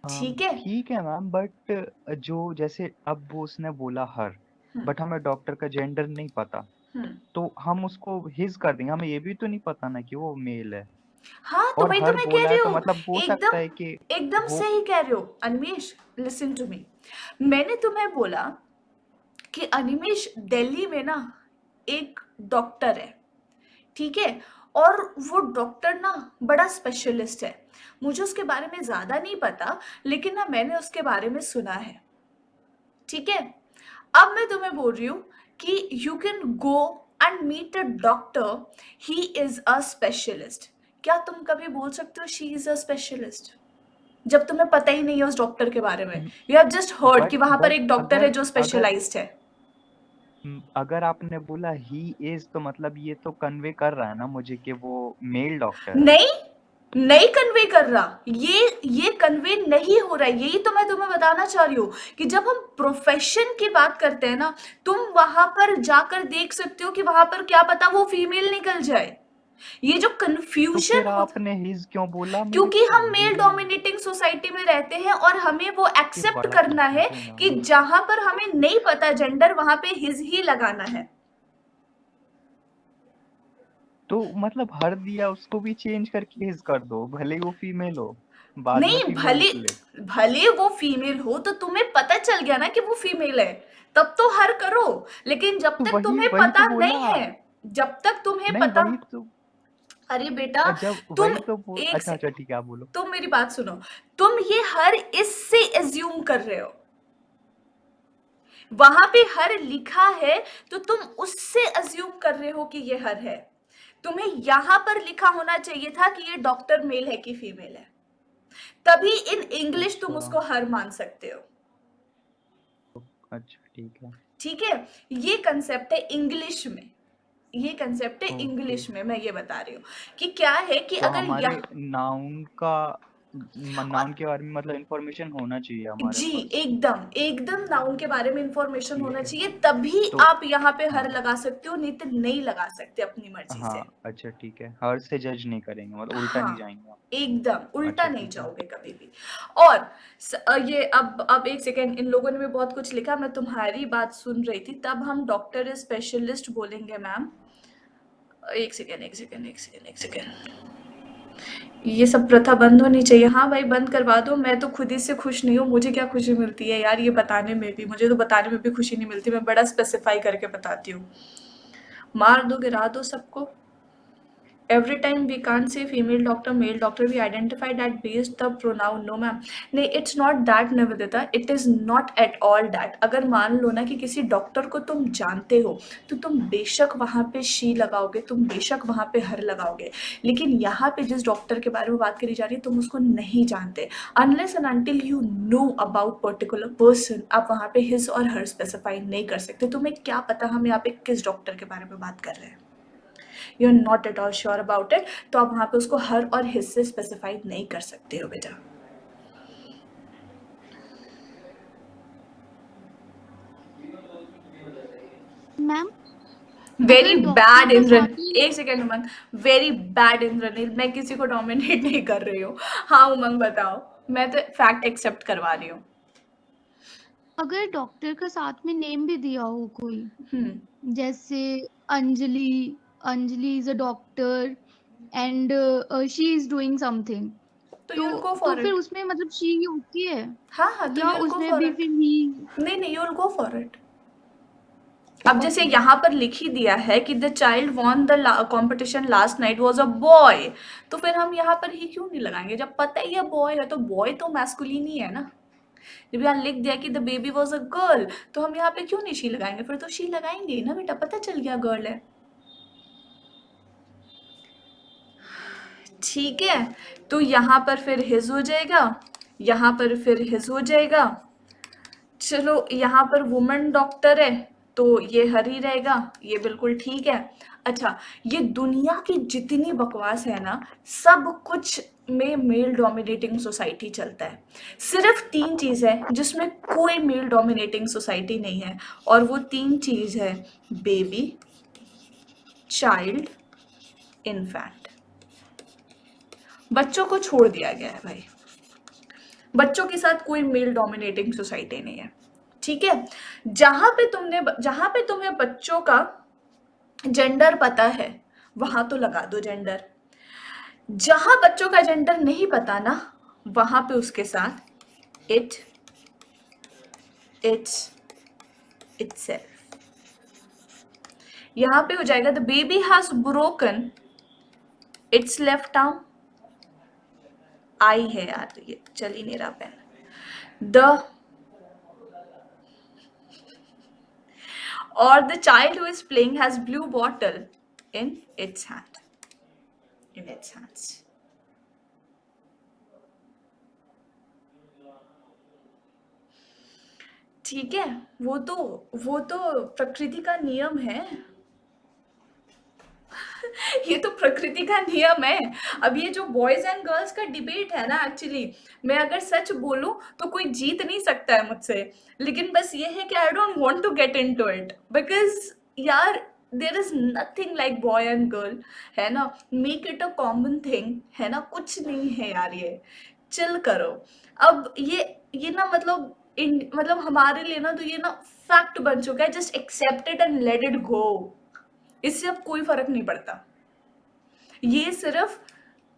ठीक है। ठीक है मैम, बट जो जैसे अब वो उसने बोला हर, बट हमें डॉक्टर का जेंडर नहीं पता, हम्म तो हम उसको हिज कर देंगे, हमें ये भी तो नहीं पता ना कि वो मेल है। हाँ, तो और वही तो हर मैं कह बोला रही है तो हूँ, मतलब हो सकता है कि एकदम वो सही कह रहे हो अनिमेश। लिसन टू मी, मैंने तुम्हें बोला कि अनिमेश, दिल्ली में ना एक डॉक्टर है, ठीक है, और वो डॉक्टर ना बड़ा स्पेशलिस्ट है। मुझे उसके बारे में ज्यादा नहीं पता, लेकिन ना मैंने उसके बारे में सुना है, ठीक है। अब मैं तुम्हें बोल रही हूँ कि you can go and meet a doctor, he is a specialist. क्या तुम कभी बोल सकते हो शी इज अ स्पेशलिस्ट, जब तुम्हें पता ही नहीं है उस डॉक्टर के बारे में? यू हैव जस्ट हर्ड कि वहां पर बट एक डॉक्टर है अगर जो अगर स्पेशलाइज्ड है। अगर आपने बोला ही इज, तो मतलब ये तो कन्वे कर रहा है ना मुझे कि वो मेल डॉक्टर है। नहीं, नहीं कन्वे कर रहा, ये कन्वे नहीं हो रहा है। यही तो मैं तुम्हें बताना चाह रही हूँ कि जब हम प्रोफेशन की बात करते हैं ना, तुम वहां पर जाकर देख सकते हो कि वहां पर क्या पता वो फीमेल निकल जाए। ये जो तो कंफ्यूजन फिर होता, आपने हिज क्यों बोला मेरे क्योंकि को? हम मेल हिज डोमिनेटिंग सोसाइटी में रहते हैं और हमें वो ये एक्सेप्ट बड़ा करना है कंफ्यूजन कि है। जहां पर हमें नहीं पता जेंडर, वहां पे हिज ही लगाना है। तो मतलब हर दिया उसको भी चेंज करके हिज कर दो, भले ही वो फीमेल हो, बाद में नहीं, फीमेल भले निकले। भले वो फीमेल हो, तो तुम्हें पता चल गया ना कि वो फीमेल है, तब तो हर करो। लेकिन जब तो तक वही तुम्हें वही तो पता बोला। नहीं है, जब तक तुम्हें नहीं पता, वही तो, अरे बेटा, जब तुम वही तो बोल, एक अच्छा से अच्छा ठीक है, आप बोलो। तुम मेरी बात सुनो, तुम ये हर इससे एज्यूम कर रहे हो। वहां पे हर लिखा है तो तुम उससे अज्यूम कर रहे हो कि ये हर है। तुम्हें यहां पर लिखा होना चाहिए था कि ये डॉक्टर मेल है कि फीमेल है, तभी इन इंग्लिश तुम अच्छा उसको हर मान सकते हो। अच्छा ठीक है। ठीक है, ये कंसेप्ट है इंग्लिश में, ये कंसेप्ट है ओके। इंग्लिश में। मैं ये बता रही हूँ कि क्या है कि तो अगर हमारे यहाँ, नाउन का, नाउन के बारे में मतलब इंफॉर्मेशन होना चाहिए हमारे जी पास। एकदम एकदम नाउन के बारे में इंफॉर्मेशन होना ठीक है। चाहिए, तभी तो आप यहाँ पे हर हाँ लगा सकते हो, नहीं तो नहीं लगा सकते अपनी मर्जी से। हाँ अच्छा ठीक है, हर से जज नहीं करेंगे, मतलब उल्टा नहीं हाँ, जाएंगे हम। एकदम उल्टा अच्छा नहीं ठीक है। जाओगे कभी भी। और ये अब एक सेकेंड, इन लोगों ने भी बहुत कुछ लिखा, मैं तुम्हारी बात सुन रही थी, तब हम डॉक्टर स्पेशलिस्ट बोलेंगे मैम। एक सेकेंड एक सेकेंड एक सेकेंड एक सेकेंड, ये सब प्रथा बंद होनी चाहिए। हाँ भाई, बंद करवा दो, मैं तो खुद ही से खुश नहीं हूँ। मुझे क्या खुशी मिलती है यार, ये बताने में भी, मुझे तो बताने में भी खुशी नहीं मिलती। मैं बड़ा स्पेसिफाई करके बताती हूँ। मार दो, गिरा दो सबको। Every time we can't say female doctor, male doctor, we identify that based the pronoun. No ma'am, नहीं, it's not that Nivedita, it is not at all that। अगर मान लो ना कि किसी डॉक्टर को तुम जानते हो, तो तुम बेशक वहाँ पे शी लगाओगे, तुम बेशक वहाँ पे हर लगाओगे। लेकिन यहाँ पे जिस डॉक्टर के बारे में बात करी जा रही है, तुम उसको नहीं जानते। Unless and until you know about particular person, आप वहाँ पे his और her specify नहीं कर सकते। तुम्हें क्या पता हम यहाँ पे किस डॉक्टर के बारे में बात कर रहे हैं? You are not at all sure about it, तो आप वहां पे उसको हर और हिस्से स्पेसिफाइड नहीं कर सकते हो बेटा। मैम वेरी अगर बैड डॉक्टर का इंद्रन, साथ ही एक सेकेंड उमंग, वेरी बैड इंद्रनील, मैं किसी को डोमिनेट नहीं कर रही हूँ। हाँ उमंग बताओ, मैं तो फैक्ट एक्सेप्ट करवा रही हूँ। अगर डॉक्टर का साथ में नेम भी दिया हो कोई, जैसे Anjali, Anjali is a doctor and she is doing something, तो you'll go तो for फिर it. उसमें मतलब शी ही होती है हाँ तो या you'll go उसमें for भी it. फिर ही? नहीं you'll go for it. अब जैसे यहाँ पर लिख ही दिया है कि the child won the competition last night was a boy, तो फिर हम यहाँ पर ही क्यों नहीं लगाएंगे? जब पता ही है बॉय है, तो बॉय तो मैस्कुलिन ही है ना। जब यहाँ लिख दिया कि the baby was a girl, तो हम यहाँ पे क्यों नहीं शी लगाएंगे? फिर तो शी लगाएंगे ही ना बेटा, पता चल गया गर्ल है। ठीक है, तो यहाँ पर फिर हिज हो जाएगा, यहाँ पर फिर हिज हो जाएगा। चलो यहाँ पर वुमन डॉक्टर है तो ये हर ही रहेगा, ये बिल्कुल ठीक है। अच्छा, ये दुनिया की जितनी बकवास है ना, सब कुछ में मेल डोमिनेटिंग सोसाइटी चलता है। सिर्फ 3 चीज़ है जिसमें कोई मेल डोमिनेटिंग सोसाइटी नहीं है, और वो 3 चीज़ है बेबी, चाइल्ड, इन्फेंट। बच्चों को छोड़ दिया गया है भाई, बच्चों के साथ कोई मेल डोमिनेटिंग सोसाइटी नहीं है। ठीक है, जहां पे तुम्हें बच्चों का जेंडर पता है वहां तो लगा दो जेंडर, जहां बच्चों का जेंडर नहीं पता ना, वहां पे उसके साथ इट, इट्स, इटसेल्फ। यहां पे हो जाएगा the baby has broken its left arm, I है यार, ये चल ही नहीं रहा pen. The or the child who is playing has blue bottle in its hand, in its hands. ठीक है, वो तो प्रकृति का नियम है। ये तो प्रकृति का नियम है। अब ये जो बॉयज एंड गर्ल्स का डिबेट है ना, एक्चुअली मैं अगर सच बोलूं तो कोई जीत नहीं सकता है मुझसे, लेकिन बस ये है कि I don't want to get into it, because यार there is nothing like boy and girl, है ना। Make it a common thing, है ना, कुछ नहीं है यार, ये चिल करो। अब ये ना मतलब हमारे लिए ना, तो ये ना फैक्ट बन चुका है, just accept it and let it go. इससे अब कोई फर्क नहीं पड़ता, ये सिर्फ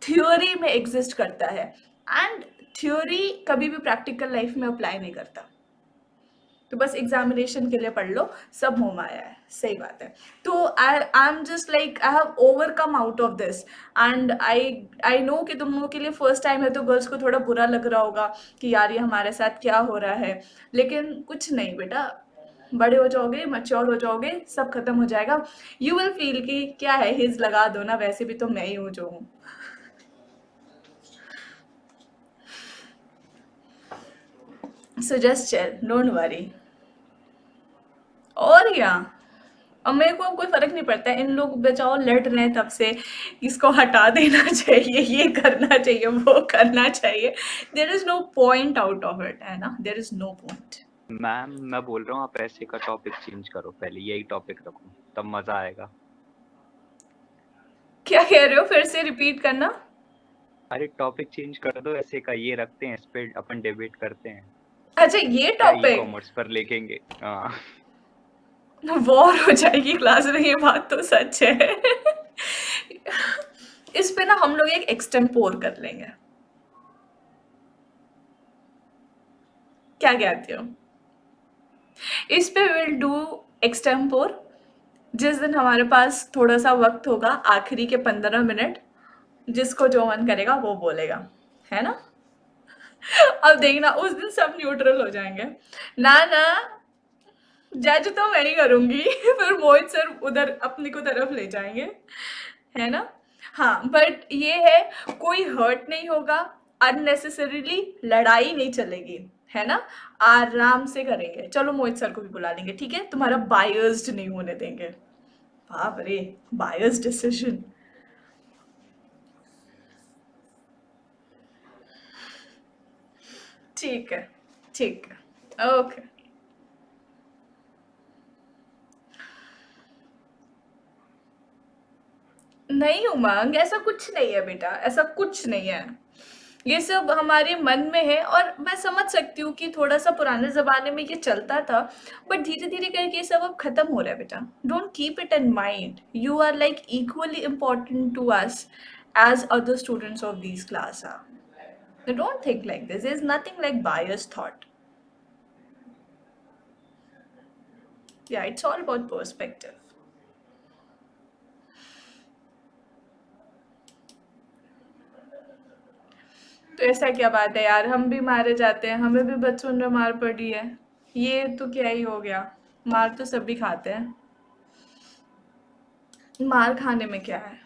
थ्योरी में एग्जिस्ट करता है, एंड थ्योरी कभी भी प्रैक्टिकल लाइफ में अप्लाई नहीं करता। तो बस एग्जामिनेशन के लिए पढ़ लो, सब मुंह माया है, सही बात है। तो I am just like I have overcome out of this, and I know कि तुम लोगों के लिए फर्स्ट टाइम है, तो गर्ल्स को थोड़ा बुरा लग रहा होगा कि यार ये हमारे साथ क्या हो रहा है, लेकिन कुछ नहीं बेटा, बड़े हो जाओगे, मैच्योर हो जाओगे, सब खत्म हो जाएगा। यू विल फील कि क्या है, हिज लगा दो ना, वैसे भी तो मैं ही हूँ जो हूँ। So just chill, don't worry. और क्या, अब मेरे को कोई फर्क नहीं पड़ता है, इन लोग बचाओ लड़ रहे हैं तब से, इसको हटा देना चाहिए, ये करना चाहिए, वो करना चाहिए। There is no point out of it, है ना, there is no point. Ma'am मैं बोल रहा हूँ आप ऐसे का टॉपिक चेंज करो, पहले यही टॉपिक रखो, तब मजा आएगा। क्या कह रहे हो, फिर से रिपीट करना। अरे टॉपिक चेंज कर दो, ऐसे का ये रखते हैं, इस पे अपन डिबेट करते हैं। अच्छा ये टॉपिक कॉमर्स पर लेकेंगे, हाँ। वॉर हो जाएगी क्लास में, ये बात तो सच है। इस पे ना हम लोग एक एक्सटेम्पोर कर लेंगे, क्या कहते हो? इस पे विल डू एक्सटेम्पोर, जिस दिन हमारे पास थोड़ा सा वक्त होगा, आखिरी के 15 मिनट, जिसको जो मन करेगा वो बोलेगा, है ना। अब देखना उस दिन सब न्यूट्रल हो जाएंगे ना, जज तो मैं ही करूंगी। फिर मोहित सर उधर अपनी को तरफ ले जाएंगे, है ना। हाँ, बट ये है कोई हर्ट नहीं होगा, अननेसेसरीली लड़ाई नहीं चलेगी, है ना, आराम से करेंगे। चलो मोहित सर को भी बुला लेंगे, ठीक है, तुम्हारा बायस्ड नहीं होने देंगे। बाप रे, बायस्ड डिसीजन। ठीक है, ठीक है, ओके। नहीं उमंग, ऐसा कुछ नहीं है बेटा, ऐसा कुछ नहीं है। ये सब हमारे मन में है और मैं समझ सकती हूँ कि थोड़ा सा पुराने ज़माने में ये चलता था, बट धीरे-धीरे करके ये सब अब खत्म हो रहा है बेटा। Don't keep it in mind, you are like equally important to us as other students of these class are. So don't think like this. There's nothing like biased thought. Yeah, it's all about perspective. तो ऐसा क्या बात है यार, हम भी मारे जाते हैं, हमें भी बचपन में मार पड़ी है, ये तो क्या ही हो गया, मार तो सभी खाते हैं, मार खाने में क्या है।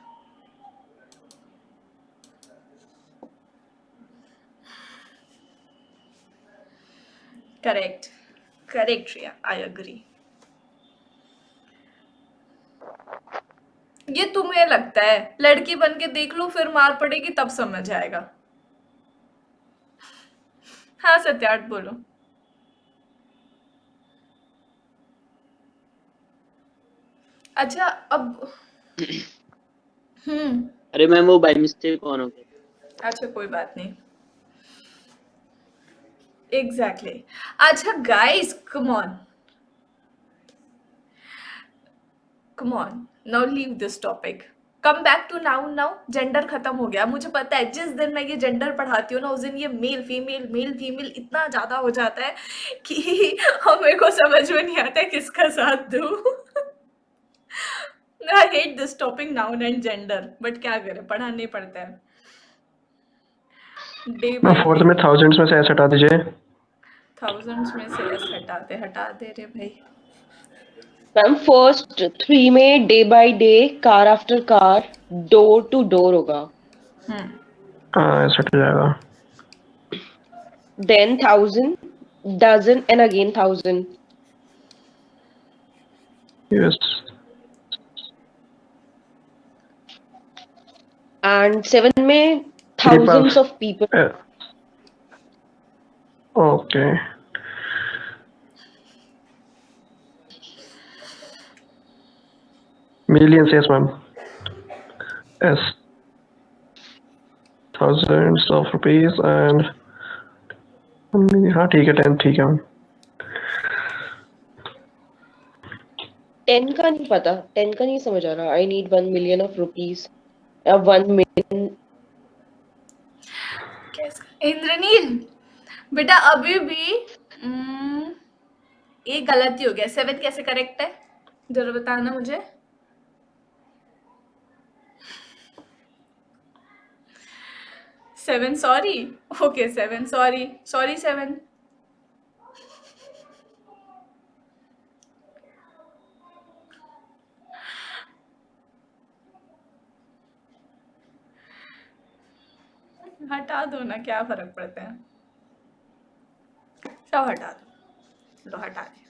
Correct correct Riya, I agree. ये तुम्हें लगता है, लड़की बन के देख लो, फिर मार पड़ेगी तब समझ आएगा। हाँ सत्यार्थ बोलो। अच्छा अब अरे मैम वो बाय मिस्टेक ऑन हो गया। अच्छा कोई बात नहीं। एग्जैक्टली अच्छा guys, come on now leave this topic, come back to now gender खत्म हो गया। मुझे पता है जिस दिन मैं ये जेंडर पढ़ाती हूँ ना, उस दिन ये मेल फीमेल इतना ज्यादा हो जाता है कि मेरे को समझ में नहीं आता है किसका साथ दूँ। I hate this topic noun and gender, but क्या करें, पढ़ाना ही पड़ता है। फोर्थ में थाउजेंड्स में से ऐसे हटा दीजिए। थाउजेंड्स में से ऐसे हटा दे रे भाई। मैम फर्स्ट 3 में day by day, car after car, door to door होगा। ऐसे हट जाएगा। Then 1000, dozen and again 1000. Yes. And 7 में thousands of people. Okay millions, yes ma'am. Yes, thousands of rupees and हाँ ठीक है 10 ठीक है मैम। 10 का नहीं पता, 10 का नहीं समझ आ रहा। I need 1 million of rupees. 1 million. Indranil बेटा अभी भी एक गलती हो गया। 7 कैसे करेक्ट है जरा बताना मुझे। Seven sorry, okay 7 sorry 7। हटा दो ना, क्या फर्क पड़ता है, सब हटा दो। लो हटा दे।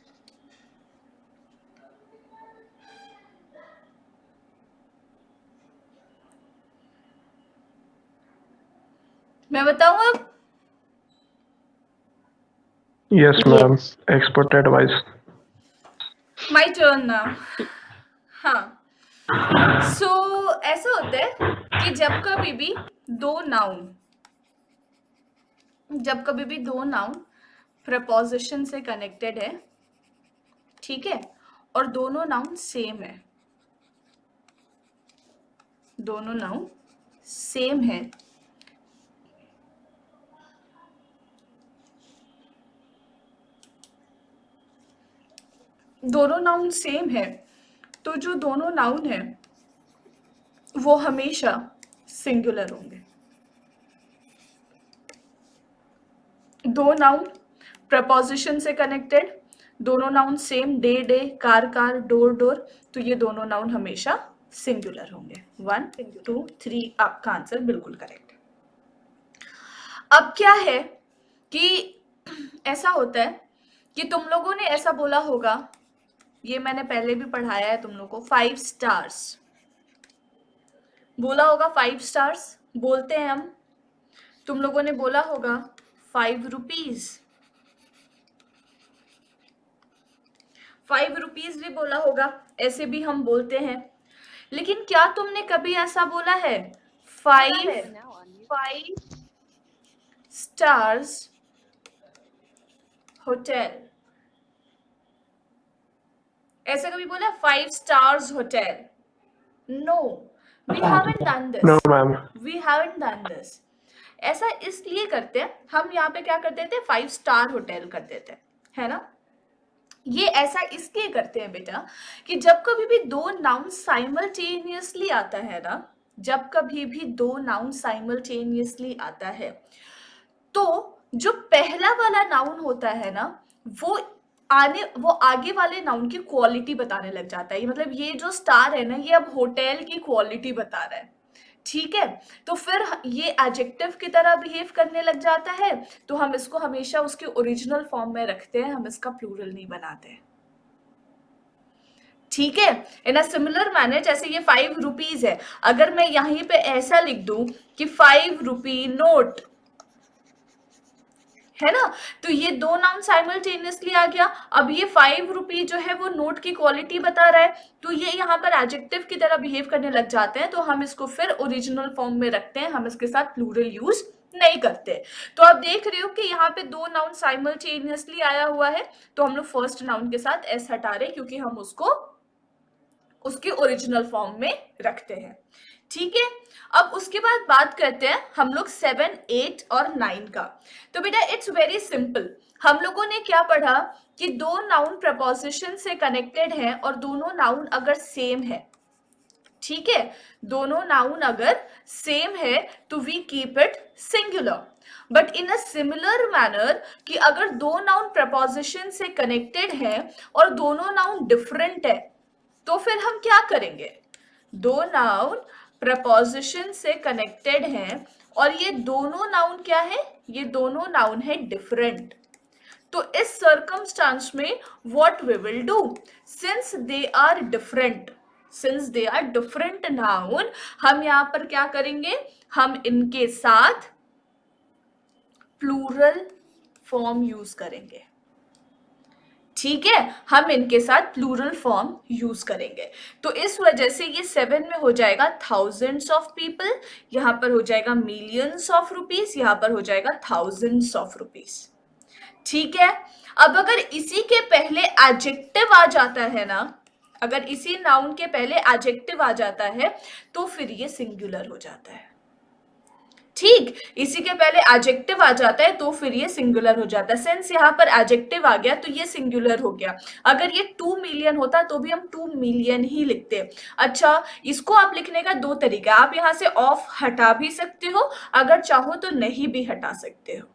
मैं बताऊं अब? Yes ma'am, expert advice. My turn now. हाँ सो ऐसा होता है कि जब कभी भी दो नाउन प्रपोजिशन से कनेक्टेड है, ठीक है, और दोनों नाउन सेम है, दोनों नाउन सेम है, दोनों नाउन सेम है, तो जो दोनों नाउन है वो हमेशा सिंगुलर होंगे। दो नाउन प्रपोजिशन से कनेक्टेड, दोनों noun same, day day, car car, door door, तो ये दोनों नाउन हमेशा सिंगुलर होंगे। 1 2 3 आपका आंसर बिल्कुल करेक्ट। अब क्या है कि ऐसा होता है कि तुम लोगों ने ऐसा बोला होगा, ये मैंने पहले भी पढ़ाया है तुम लोगों को, 5 स्टार्स बोला होगा। 5 स्टार्स बोलते हैं हम, तुम लोगों ने बोला होगा 5 रुपीज, 5 रुपीज भी बोला होगा, ऐसे भी हम बोलते हैं। लेकिन क्या तुमने कभी ऐसा बोला है 5 stars hotel. ऐसा कभी बोला 5 stars hotel? No, we haven't done this. No, ma'am. We haven't done this. ऐसा इसलिए करते हैं, हम यहाँ पे क्या कर देते हैं, 5 स्टार होटल कर देते हैं, है ना। ये ऐसा इसलिए करते हैं बेटा कि जब कभी भी दो नाउन साइमल्टेनियसली आता है ना, जब कभी भी दो नाउन साइमल्टेनियसली आता है तो जो पहला वाला नाउन होता है ना वो आगे वाले नाउन की क्वालिटी बताने लग जाता है। मतलब ये जो स्टार है ना ये अब होटल की क्वालिटी बता रहा है, ठीक है। तो फिर ये एडजेक्टिव की तरह बिहेव करने लग जाता है, तो हम इसको हमेशा उसके ओरिजिनल फॉर्म में रखते हैं, हम इसका प्लूरल नहीं बनाते, ठीक है। इन अ सिमिलर मैनर जैसे ये 5 रुपीज है, अगर मैं यहीं पे ऐसा लिख दूं कि 5 रुपी नोट, है ना, तो ये दो नाउन साइमल्टेनियसली आ गया। अब ये 5 रुपी जो है वो नोट की क्वालिटी बता रहा है, तो ये यहाँ पर एडजेक्टिव की तरह बिहेव करने लग जाते हैं, तो हम इसको फिर ओरिजिनल फॉर्म में रखते हैं, हम इसके साथ प्लूरल यूज नहीं करते। तो आप देख रहे हो कि यहाँ पे दो नाउन साइमल्टेनियसली आया हुआ है, तो हम लोग फर्स्ट नाउन के साथ एस हटा रहे क्योंकि हम उसको उसके ओरिजिनल फॉर्म में रखते हैं, ठीक है। अब उसके बाद बात करते हैं हम लोग 7, 8 और 9 का। तो बेटा इट्स वेरी सिंपल, हम लोगों ने क्या पढ़ा कि दो नाउन प्रपोजिशन से कनेक्टेड हैं और दोनों नाउन अगर सेम है, ठीक है, दोनों नाउन अगर सेम है तो we keep it singular. But in a similar manner कि अगर दो नाउन प्रपोजिशन से कनेक्टेड हैं और दोनों नाउन डिफरेंट है तो फिर हम क्या करेंगे, दो नाउन प्रपोजिशन से कनेक्टेड हैं और ये दोनों नाउन क्या है, ये दोनों नाउन है डिफरेंट, तो इस सर्कमस्टांस में what we will do, since they are different, since they are different noun, हम यहां पर क्या करेंगे, हम इनके साथ प्लूरल फॉर्म यूज करेंगे, ठीक है, हम इनके साथ प्लूरल फॉर्म यूज करेंगे। तो इस वजह से ये 7 में हो जाएगा थाउजेंड्स ऑफ पीपल, यहां पर हो जाएगा मिलियंस ऑफ रुपीस, यहां पर हो जाएगा थाउजेंड्स ऑफ रुपीस, ठीक है। अब अगर इसी के पहले एडजेक्टिव आ जाता है ना, अगर इसी नाउन के पहले एडजेक्टिव आ जाता है तो फिर ये सिंगुलर हो जाता है, ठीक, इसी के पहले एडजेक्टिव आ जाता है तो फिर ये सिंगुलर हो जाता है। सिंस यहाँ पर एडजेक्टिव आ गया तो ये सिंगुलर हो गया। अगर ये 2 मिलियन होता तो भी हम 2 मिलियन ही लिखते। अच्छा, इसको आप लिखने का दो तरीका, आप यहाँ से ऑफ हटा भी सकते हो, अगर चाहो तो नहीं भी हटा सकते हो,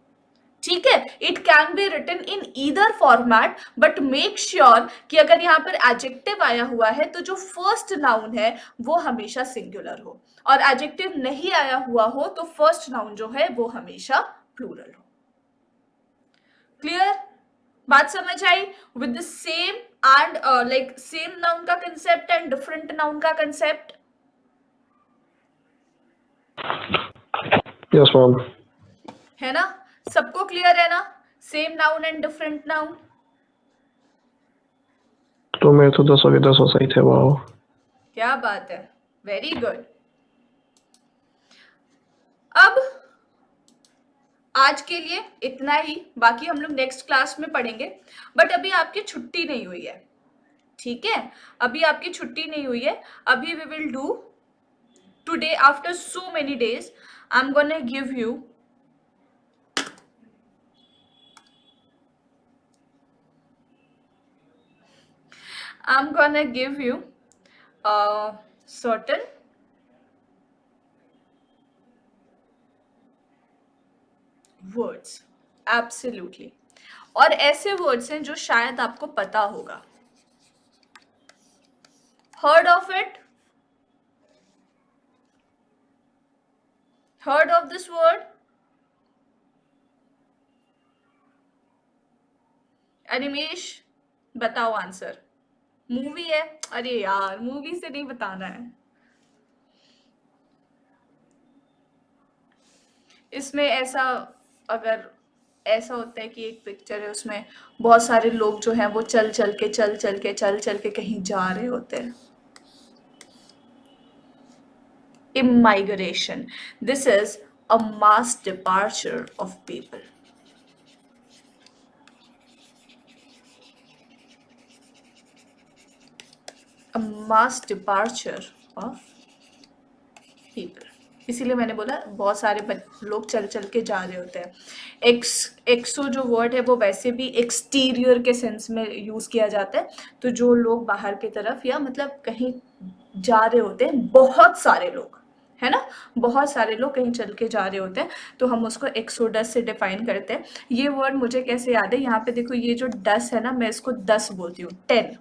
ठीक है। It can be written in either format, but make sure कि अगर यहाँ पर एडजेक्टिव आया हुआ है तो जो फर्स्ट नाउन है वो हमेशा सिंगुलर हो, और एडजेक्टिव नहीं आया हुआ हो तो फर्स्ट नाउन जो है वो हमेशा प्लूरल हो। क्लियर, बात समझ आई? With the same and like same noun का कंसेप्ट एंड डिफरेंट नाउन का कंसेप्ट। यस मैम, है ना, सबको क्लियर है ना, same noun and different noun? तो मेरे तो 10 के 10 सही थे। वाओ, क्या बात है, वेरी गुड। अब आज के लिए इतना ही, बाकी हम लोग नेक्स्ट क्लास में पढ़ेंगे। बट अभी आपकी छुट्टी नहीं हुई है, ठीक है, अभी आपकी छुट्टी नहीं हुई है। अभी we will do today after so many days, I am gonna give you certain words, absolutely, और ऐसे वर्ड्स हैं जो शायद आपको पता होगा। Heard of it, heard of this word? Animesh बताओ आंसर। मूवी है? अरे यार, मूवी से नहीं बताना है, इसमें ऐसा, अगर ऐसा होता है कि एक पिक्चर है उसमें बहुत सारे लोग जो हैं वो चल चल के कहीं जा रहे होते हैं। Immigration, this is a mass departure of people. A mass departure of people. इसीलिए मैंने बोला बहुत सारे लोग चल चल के जा रहे होते हैं। एक्सो जो वर्ड है वो वैसे भी एक्सटीरियर के सेंस में यूज किया जाता है, तो जो लोग बाहर की तरफ या मतलब कहीं जा रहे होते हैं, बहुत सारे लोग, है ना, बहुत सारे लोग कहीं चल के जा रहे होते हैं, तो हम उसको एक्सोडस से डिफाइन करते हैं। ये वर्ड मुझे कैसे याद है, यहाँ पे देखो ये जो डस है ना, मैं इसको 10 बोलती हूँ, 10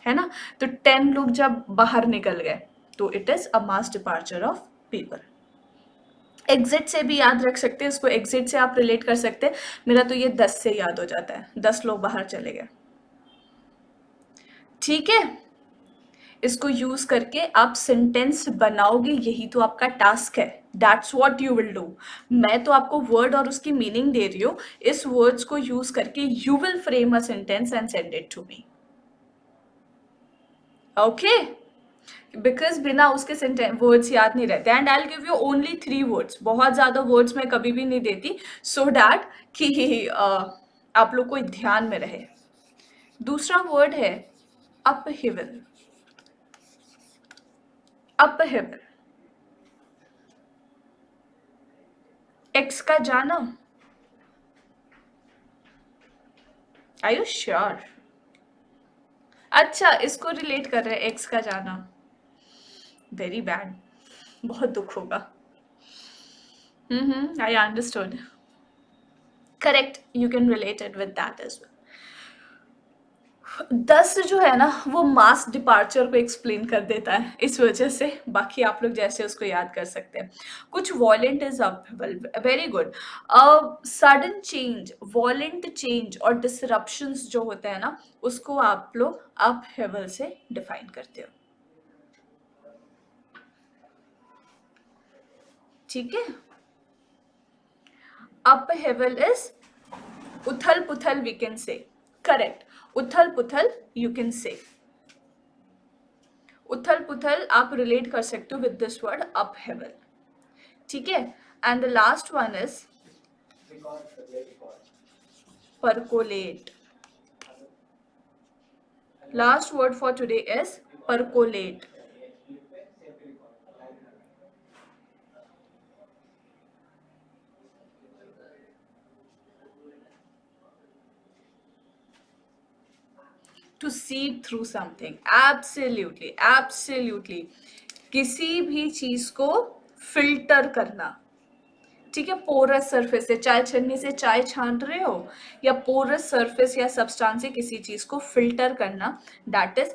है ना, तो 10 लोग जब बाहर निकल गए तो it is a mass departure of people. Exit से भी याद रख सकते हैं इसको, एग्जिट से आप रिलेट कर सकते हैं। मेरा तो ये 10 से याद हो जाता है, 10 लोग बाहर चले गए। ठीक है, इसको यूज करके आप सेंटेंस बनाओगे, यही तो आपका टास्क है। That's what you will do. मैं तो आपको वर्ड और उसकी मीनिंग दे रही हूँ, इस वर्ड्स को यूज करके you will frame a sentence and send it to me. Okay, because बिना उसके वर्ड्स याद नहीं रहते, and I will give you only 3 words, बहुत ज्यादा वर्ड्स मैं कभी भी नहीं देती, सो दैट कि आप लोग को ध्यान में रहे। दूसरा वर्ड है अपहिवल। अपहिवल, एक्स का जाना। Are you sure? अच्छा, इसको रिलेट कर रहे हैं, एक्स का जाना। वेरी बैड, बहुत दुख होगा। I understood, correct, you can relate it with that as well. 10 जो है ना वो मास डिपार्चर को एक्सप्लेन कर देता है, इस वजह से बाकी आप लोग जैसे उसको याद कर सकते हैं। कुछ violent is upheaval, very good. Sudden change, violent change और डिसरप्शंस जो होते हैं ना, उसको आप लोग अपहिवल से डिफाइन करते हो। ठीक है, अपहिवल इज उथल पुथल, वी कैन से, करेक्ट, उथल पुथल यू कैन से। उथल पुथल आप रिलेट कर सकते हो विद दिस वर्ड अपहिवल। ठीक है, and the last one is percolate. Last word for today is percolate. To see through something. Absolutely, absolutely. किसी भी चीज को फिल्टर करना। ठीक है, पोरस सरफेस से, चाय छन्नी से चाय छान रहे हो, या पोरस सरफेस या सब्सटेंस से किसी चीज को फिल्टर करना, दैट इज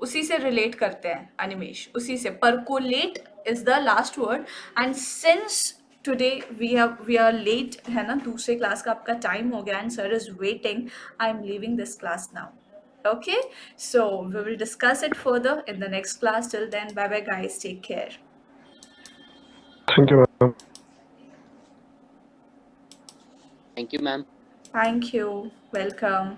उसी से रिलेट करते हैं अनिमेश, उसी से। Percolate is the last word, and since today we are late, है ना, दूसरे क्लास का आपका टाइम हो गया and sir is waiting, I am leaving this class now. Okay, so we will discuss it further in the next class. Till then, bye bye guys, take care. Thank you, ma'am. Thank you, ma'am. Thank you, welcome.